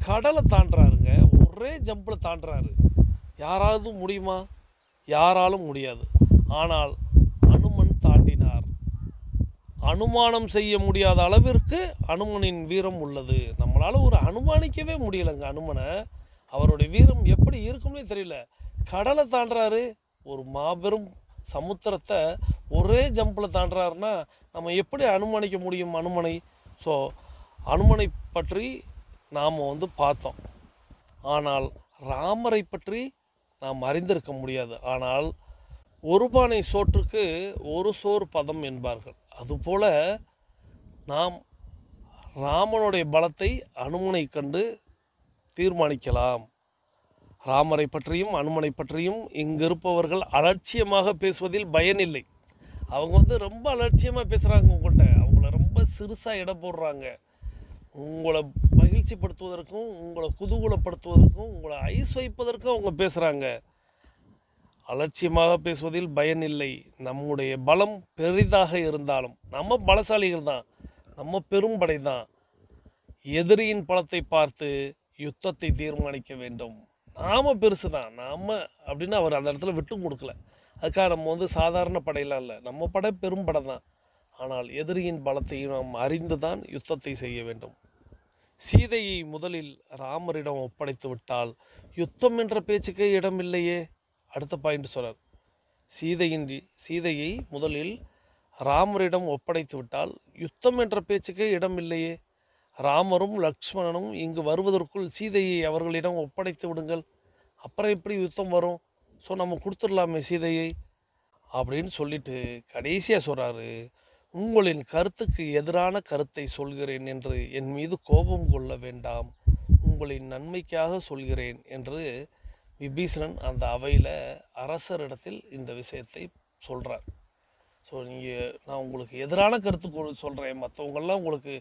கடலை தாண்டுறாருங்க, ஒரே ஜம்பில் தாண்டுறாரு. யாராவது முடியுமா? யாராலும் முடியாது. ஆனால் அனுமன் தாண்டினார். அனுமானம் செய்ய முடியாத அளவிற்கு அனுமனின் வீரம் உள்ளது. நம்மளால் ஒரு அனுமானிக்கவே முடியலைங்க அனுமனை. அவருடைய வீரம் எப்படி இருக்கும்னே தெரியல. கடலை தாண்டுறாரு, ஒரு மாபெரும் சமுத்திரத்தை ஒரே ஜம்பில் தாண்டுறாருன்னா நம்ம எப்படி அனுமானிக்க முடியும் அனுமனை? ஸோ அனுமனை பற்றி நாம் பார்த்தோம். ஆனால் ராமரை பற்றி நாம் அறிந்திருக்க முடியாது. ஆனால் ஒரு பானை சோற்றுக்கு ஒரு சோறு பதம் என்பார்கள். அதுபோல் நாம் ராமனுடைய பலத்தை அனுமனை கண்டு தீர்மானிக்கலாம். ராமரை பற்றியும் அனுமனை பற்றியும் இங்கு இருப்பவர்கள் அலட்சியமாக பேசுவதில் பயனில்லை. அவங்க ரொம்ப அலட்சியமாக பேசுகிறாங்க உங்கள்கிட்ட. அவங்கள ரொம்ப சிறுசாக இடம் போடுறாங்க. உங்களை மகிழ்ச்சிப்படுத்துவதற்கும் உங்களை குதூகூலப்படுத்துவதற்கும் உங்களை ஐஸ் வைப்பதற்கும் அவங்க பேசுகிறாங்க. அலட்சியமாக பேசுவதில் பயனில்லை. நம்முடைய பலம் பெரிதாக இருந்தாலும் நம்ம பலசாலிகள் தான், நம்ம பெரும்படை தான். எதிரியின் பலத்தை பார்த்து யுத்தத்தை தீர்மானிக்க வேண்டும். நாம் பெருசு தான், நாம் அப்படின்னு அவர் அந்த இடத்துல விட்டு கொடுக்கல. அதுக்காக நம்ம சாதாரண படையெல்லாம் இல்லை, நம்ம படை பெரும்படை தான். ஆனால் எதிரியின் பலத்தையும் நாம் அறிந்து தான் யுத்தத்தை செய்ய வேண்டும். சீதையை முதலில் ராமரிடம் ஒப்படைத்து விட்டால் யுத்தம் என்ற பேச்சுக்கே இடமில்லையே. அடுத்த பாயிண்ட் சொல்றார். சீதையை முதலில் ராமரிடம் ஒப்படைத்து விட்டால் யுத்தம் என்ற பேச்சுக்கே இடமில்லையே. ராமரும் லக்ஷ்மணனும் இங்கு வருவதற்குள் சீதையை அவர்களிடம் ஒப்படைத்து விடுங்கள், அப்புறம் எப்படி யுத்தம் வரும்? ஸோ நம்ம கொடுத்துடலாமே சீதையை அப்படின்னு சொல்லிட்டு கடைசியாக சொல்கிறாரு, உங்களின் கருத்துக்கு எதிரான கருத்தை சொல்கிறேன் என்று என் மீது கோபம் கொள்ள வேண்டாம், உங்களின் நன்மைக்காக சொல்கிறேன் என்று விபீஷணன் அந்த அவையில் அரசரிடத்தில் இந்த விஷயத்தை சொல்கிறார். ஸோ நான் உங்களுக்கு எதிரான கருத்து சொல்கிறேன், மற்றவங்கெல்லாம் உங்களுக்கு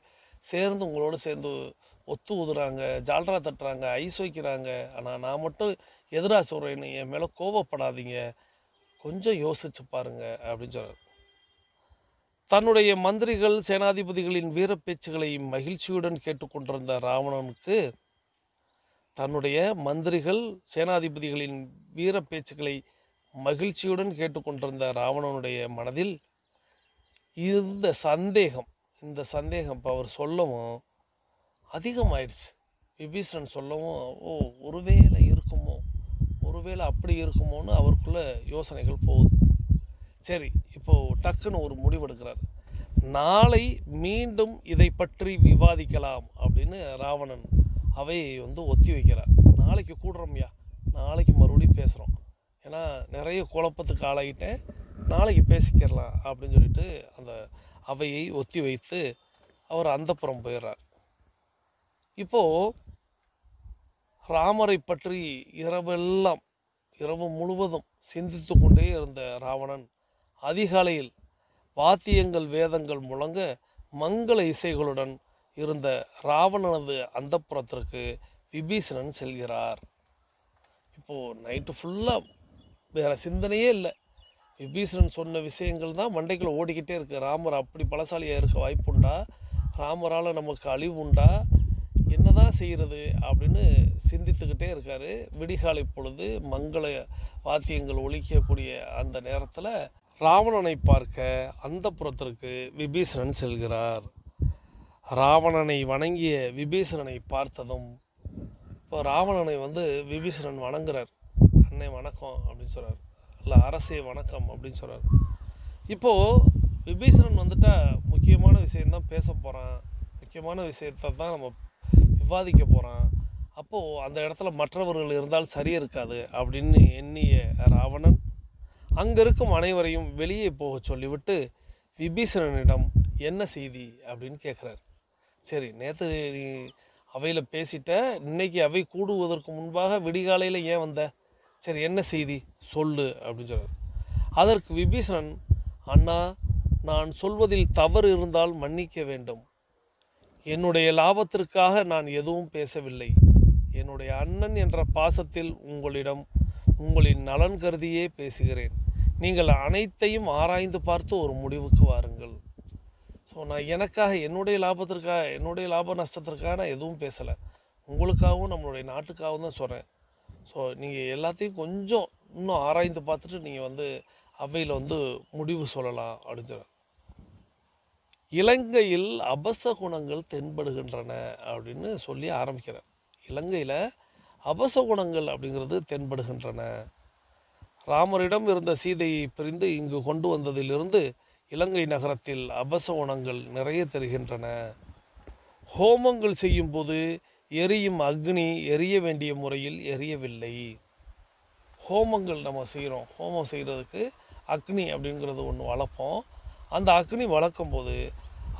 சேர்ந்து உங்களோடு சேர்ந்து ஒத்து ஊதுறாங்க, ஜால்ரா தட்டுறாங்க, ஐஸ் வைக்கிறாங்க, ஆனால் நான் மட்டும் எதிராக சொல்கிறேன்னு என் மேலே கோபப்படாதீங்க, கொஞ்சம் யோசிச்சு பாருங்க அப்படின்னு சொல்கிறார். தன்னுடைய மந்திரிகள் சேனாதிபதிகளின் வீரப்பேச்சுகளை மகிழ்ச்சியுடன் கேட்டுக்கொண்டிருந்த ராவணனுக்கு தன்னுடைய மந்திரிகள் சேனாதிபதிகளின் வீரப்பேச்சுகளை மகிழ்ச்சியுடன் கேட்டுக்கொண்டிருந்த ராவணனுடைய மனதில் இந்த சந்தேகம் இப்போ அவர் சொல்லவும் அதிகமாயிடுச்சு. விபீஷணன் சொல்லவும் ஒருவேளை இருக்குமோ, ஒருவேளை அப்படி இருக்குமோன்னு அவருக்குள்ள யோசனைகள் போகுது. சரி, இப்போது டக்குன்னு ஒரு முடிவெடுக்கிறார். நாளை மீண்டும் இதை பற்றி விவாதிக்கலாம் அப்படின்னு ராவணன் அவையை ஒத்தி வைக்கிறார். நாளைக்கு கூடுறோம்யா, நாளைக்கு மறுபடியும் பேசுகிறோம், ஏன்னா நிறைய குழப்பத்துக்கு ஆளாகிட்டேன், நாளைக்கு பேசிக்கிறலாம் அப்படின்னு சொல்லிட்டு அந்த அவையை ஒத்தி வைத்து அவர் அந்தப்புறம் போயிடுறார். இப்போது ராமரை பற்றி இரவு முழுவதும் சிந்தித்து கொண்டே இருந்த ராவணன் அதிகாலையில் வாத்தியங்கள் வேதங்கள் முழங்க மங்கள இசைகளுடன் இருந்த ராவணனது அந்தப்புறத்திற்கு விபீஷணன் செல்கிறார். இப்போது நைட்டு ஃபுல்லாக வேறு சிந்தனையே இல்லை. விபீஷணன் சொன்ன விஷயங்கள் தான் மண்டைக்குள்ளே ஓடிக்கிட்டே இருக்குது. ராமர் அப்படி பலசாலியாக இருக்க வாய்ப்புண்டா? ராமரால் நமக்கு அழிவு உண்டா? என்னதான் செய்கிறது அப்படின்னு சிந்தித்துக்கிட்டே இருக்கார். விடிகாலை பொழுது மங்கள வாத்தியங்கள் ஒலிக்கக்கூடிய அந்த நேரத்தில் ராவணனை பார்க்க அந்தப்புறத்திற்கு விபீஷணன் செல்கிறார். ராவணனை வணங்கிய விபீஷணனை பார்த்ததும் இப்போ ராவணனை விபீஷணன் வணங்குறார். அன்னை வணக்கம் அப்படின்னு சொல்கிறார், இல்லை அரசே வணக்கம் அப்படின்னு சொல்கிறார். இப்போது விபீஷணன் முக்கியமான விஷயந்தான் பேச போகிறான், முக்கியமான விஷயத்தை தான் நம்ம விவாதிக்க போகிறான். அப்போது அந்த இடத்துல மற்றவர்கள் இருந்தால் சரி இருக்காது அப்படின்னு எண்ணிய ராவணன் அங்கே இருக்கும் அனைவரையும் வெளியே போக சொல்லிவிட்டு விபீஷணனிடம் என்ன செய்தி அப்படின்னு கேட்குறார். சரி, நேற்று நீ அவையில் பேசிட்ட, இன்னைக்கு அவை கூடுவதற்கு முன்பாக விடிகாலையில் ஏன் வந்த? சரி, என்ன செய்தி சொல்லு அப்படின்னு சொல்கிறார். அதற்கு விபீஷணன், அண்ணா, நான் சொல்வதில் தவறு இருந்தால் மன்னிக்க வேண்டும். என்னுடைய லாபத்திற்காக நான் எதுவும் பேசவில்லை. என்னுடைய அண்ணன் என்ற பாசத்தில் உங்களின் நலன் கருதியே பேசுகிறேன். நீங்கள் அனைத்தையும் ஆராய்ந்து பார்த்து ஒரு முடிவுக்கு வாருங்கள். ஸோ நான் எனக்காக என்னுடைய லாப நஷ்டத்திற்காக நான் எதுவும் பேசலை. உங்களுக்காகவும் நம்மளுடைய நாட்டுக்காகவும் தான் சொல்கிறேன். ஸோ நீங்கள் எல்லாத்தையும் கொஞ்சம் இன்னும் ஆராய்ந்து பார்த்துட்டு நீங்கள் அவையில் முடிவு சொல்லலாம் அப்படின்னு சொல்கிறார். இலங்கையில் அபசகுணங்கள் தென்படுகின்றன அப்படின்னு சொல்லி ஆரம்பிக்கிறார். இலங்கையில் அபசகுணங்கள் அப்படிங்கிறது தென்படுகின்றன. ராமரிடம் இருந்த சீதையை பிரிந்து இங்கு கொண்டு வந்ததிலிருந்து இலங்கை நகரத்தில் அபசகுணங்கள் நிறைய தெரிகின்றன. ஹோமங்கள் செய்யும்போது எரியும் அக்னி எரிய வேண்டிய முறையில் எரியவில்லை. ஹோமங்கள் நம்ம செய்கிறோம், ஹோமம் செய்கிறதுக்கு அக்னி அப்படிங்கிறது ஒன்று வளர்ப்போம். அந்த அக்னி வளர்க்கும் போது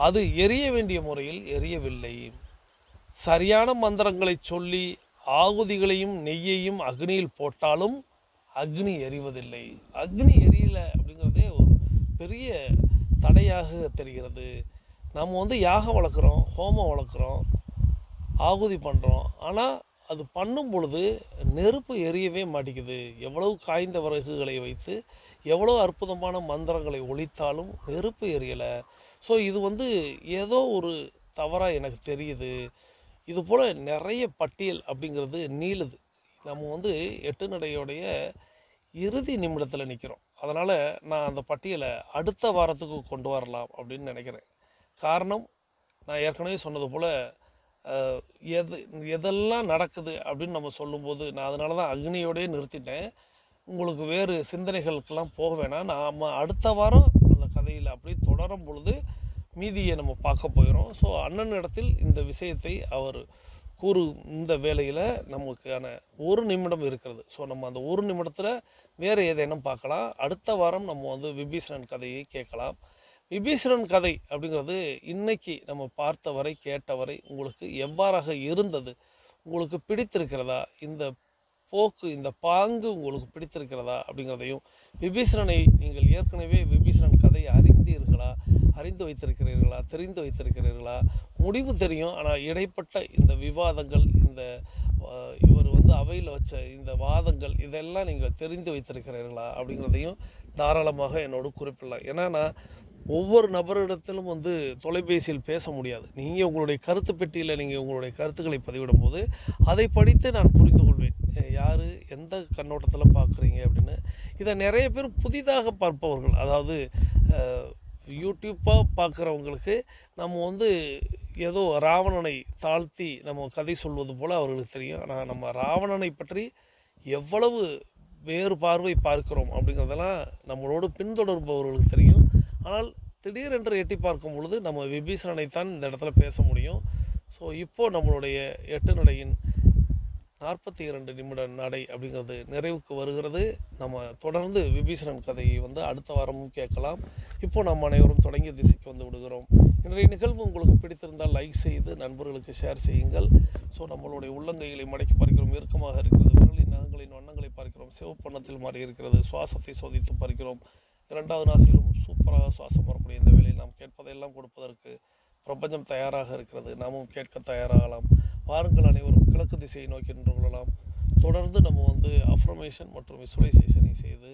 அது எரிய வேண்டிய முறையில் எரியவில்லை. சரியான மந்திரங்களை சொல்லி ஆகுதிகளையும் நெய்யையும் அக்னியில் போட்டாலும் அக்னி எரிவதில்லை. அக்னி எரியலை அப்படிங்கிறதே ஒரு பெரிய தடையாக தெரிகிறது. நம்ம யாகம் வளர்க்குறோம், ஹோமம் வளர்க்குறோம், ஆகுதி பண்ணுறோம். ஆனால் அது பண்ணும் பொழுது நெருப்பு எரியவே மாட்டேங்குது. எவ்வளவு காய்ந்த விறகுகளை வைத்து எவ்வளோ அற்புதமான மந்திரங்களை ஒழித்தாலும் நெருப்பு எரியலை. ஸோ இது ஏதோ ஒரு தவறாக எனக்கு தெரியுது. இது போல் நிறைய பட்டியல் அப்படிங்கிறது நீளுது. நம்ம 8 நடையோடைய இறுதி நிமிடத்தில் நிற்கிறோம். அதனால் நான் அந்த பட்டியலை அடுத்த வாரத்துக்கு கொண்டு வரலாம் அப்படின்னு நினைக்கிறேன். காரணம், நான் ஏற்கனவே சொன்னது போல் எதெல்லாம் நடக்குது அப்படின்னு நம்ம சொல்லும்போது நான் அதனால தான் அக்னியோடய நிறுத்திட்டேன். உங்களுக்கு வேறு சிந்தனைகளுக்கெல்லாம் போக வேணாம். நாம் அடுத்த வாரம் அந்த கதையில் அப்படியே தொடரும் பொழுது மீதியை நம்ம பார்க்க போயிடும். ஸோ அண்ணன் இடத்தில் இந்த விஷயத்தை அவர் இந்த வேளையில் நமக்கான 1 நிமிடம் இருக்கிறது. ஸோ நம்ம அந்த 1 நிமிடத்தில் வேறு ஏதேனும் பார்க்கலாம். அடுத்த வாரம் நம்ம விபீஷணன் கதையை கேட்கலாம். விபீஷணன் கதை அப்படிங்கிறது இன்றைக்கி நம்ம பார்த்தவரை கேட்டவரை உங்களுக்கு எவ்வாறாக இருந்தது? உங்களுக்கு பிடித்திருக்கிறதா? இந்த போக்கு, இந்த பாங்கு உங்களுக்கு பிடித்திருக்கிறதா அப்படிங்கிறதையும், விபீஷணனை நீங்கள் ஏற்கனவே விபீஷணன் கதையை அறிந்து வைத்திருக்கிறீர்களா, தெரிந்து வைத்திருக்கிறீர்களா? முடிவு தெரியும், ஆனால் இடைப்பட்ட இந்த விவாதங்கள், இந்த இவர் அவையில் வச்ச இந்த வாதங்கள், இதெல்லாம் நீங்கள் தெரிந்து வைத்திருக்கிறீர்களா அப்படிங்கிறதையும் தாராளமாக என்னோடு குறிப்பிடலாம். ஏன்னா நான் ஒவ்வொரு நபரிடத்திலும் தொலைபேசியில் பேச முடியாது. நீங்கள் உங்களுடைய கருத்து பெட்டியில் நீங்கள் உங்களுடைய கருத்துக்களை பதிவிடும் போது அதை படித்து நான் புரிந்து கொள்வேன், யார் எந்த கண்ணோட்டத்தில் பார்க்குறீங்க அப்படின்னு. இதை நிறைய பேர் புதிதாக பார்ப்பவர்கள், அதாவது யூடியூப்பாக பார்க்குறவங்களுக்கு நம்ம ஏதோ ராவணனை தாழ்த்தி நம்ம கதை சொல்வது போல் அவர்களுக்கு தெரியும். ஆனால் நம்ம ராவணனை பற்றி எவ்வளவு வேறு பார்வை பார்க்கிறோம் அப்படிங்கிறதெல்லாம் நம்மளோடு பின்தொடர்பவர்களுக்கு தெரியும். ஆனால் திடீரென்று எட்டி பார்க்கும் பொழுது நம்ம விபீஷணனைத்தான் இந்த இடத்துல பேச முடியும். ஸோ இப்போது நம்மளுடைய 8 நடையின் 42 நிமிட நடை அப்படிங்கிறது நிறைவுக்கு வருகிறது. நம்ம தொடர்ந்து விபீஷணன் கதையை அடுத்த வாரமும் கேட்கலாம். இப்போது நம்ம அனைவரும் தொடங்கிய திசைக்கு விடுகிறோம். இன்றைய நிகழ்வு உங்களுக்கு பிடித்திருந்தால் லைக் செய்து நண்பர்களுக்கு ஷேர் செய்யுங்கள். ஸோ நம்மளுடைய உள்ளங்கைகளை மடக்கி பார்க்கிறோம், இறுக்கமாக இருக்கிறது. விரலின் நகங்களின் வண்ணங்களை பார்க்கிறோம், சிவப்பண்ணத்தில் மாறி இருக்கிறது. சுவாசத்தை சோதித்து பார்க்கிறோம். 2வது நாசிலும் சூப்பராக சுவாசம் வரக்கூடிய இந்த வேளையில் நாம் கேட்பதையெல்லாம் கொடுப்பதற்கு பிரபஞ்சம் தயாராக இருக்கிறது. நாமும் கேட்க தயாராகலாம். வாருங்கள் அனைவரும் கிழக்கு திசையை நோக்கி நின்று கொள்ளலாம். தொடர்ந்து நம்ம அஃபர்மேஷன் மற்றும் விசுவலைசேஷனை செய்து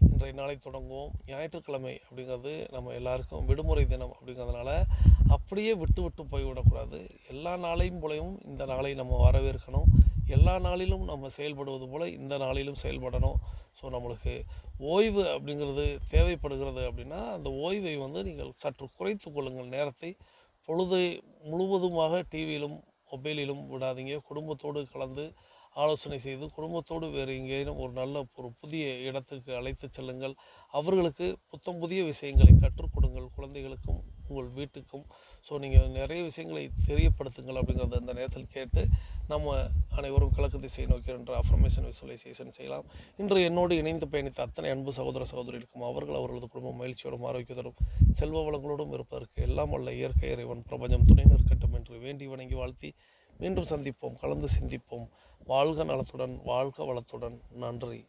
இன்றைய நாளை தொடங்குவோம். ஞாயிற்றுக்கிழமை அப்படிங்கிறது நம்ம எல்லாருக்கும் விடுமுறை தினம் அப்படிங்கிறதுனால அப்படியே விட்டு போய்விடக்கூடாது. எல்லா நாளையும் போலையும் இந்த நாளை நம்ம வரவேற்கணும். எல்லா நாளிலும் நம்ம செயல்படுவது போல் இந்த நாளிலும் செயல்படணும். ஸோ நம்மளுக்கு ஓய்வு அப்படிங்கிறது தேவைப்படுகிறது அப்படின்னா அந்த ஓய்வை நீங்கள் சற்று குறைத்து கொள்ளுங்கள். நேரத்தை பொழுதை முழுவதுமாக டிவியிலும் மொபைலிலும் விடாதீங்க. குடும்பத்தோடு கலந்து ஆலோசனை செய்து குடும்பத்தோடு வேறு எங்கேயும் ஒரு புதிய இடத்துக்கு அழைத்து செல்லுங்கள். அவர்களுக்கு புதிய விஷயங்களை கற்றுக் கொடுங்கள். குழந்தைகளுக்கும் உங்கள் வீட்டுக்கும். ஸோ நீங்கள் நிறைய விஷயங்களை தெரியப்படுத்துங்கள் அப்படிங்கிறத அந்த நேரத்தில் கேட்டு நம்ம அனைவரும் கிழக்கு திசையை நோக்கி என்ற அஃபர்மேஷன் விசுவலைசேஷன் செய்யலாம். இன்று என்னோடு இணைந்து பயணித்த அத்தனை அன்பு சகோதர சகோதரிக்கும் அவர்களது குடும்பம் மகிழ்ச்சியோடும் ஆரோக்கியத்தோடும் செல்வ வளங்களோடும் இருப்பதற்கு எல்லாம் வல்ல இயற்கை இறைவன் பிரபஞ்சம் துணை நிற்கட்டும் என்று வேண்டி வணங்கி வாழ்த்தி மீண்டும் சந்திப்போம். கலந்து சிந்திப்போம். வாழ்க நலத்துடன், வாழ்க வளத்துடன். நன்றி.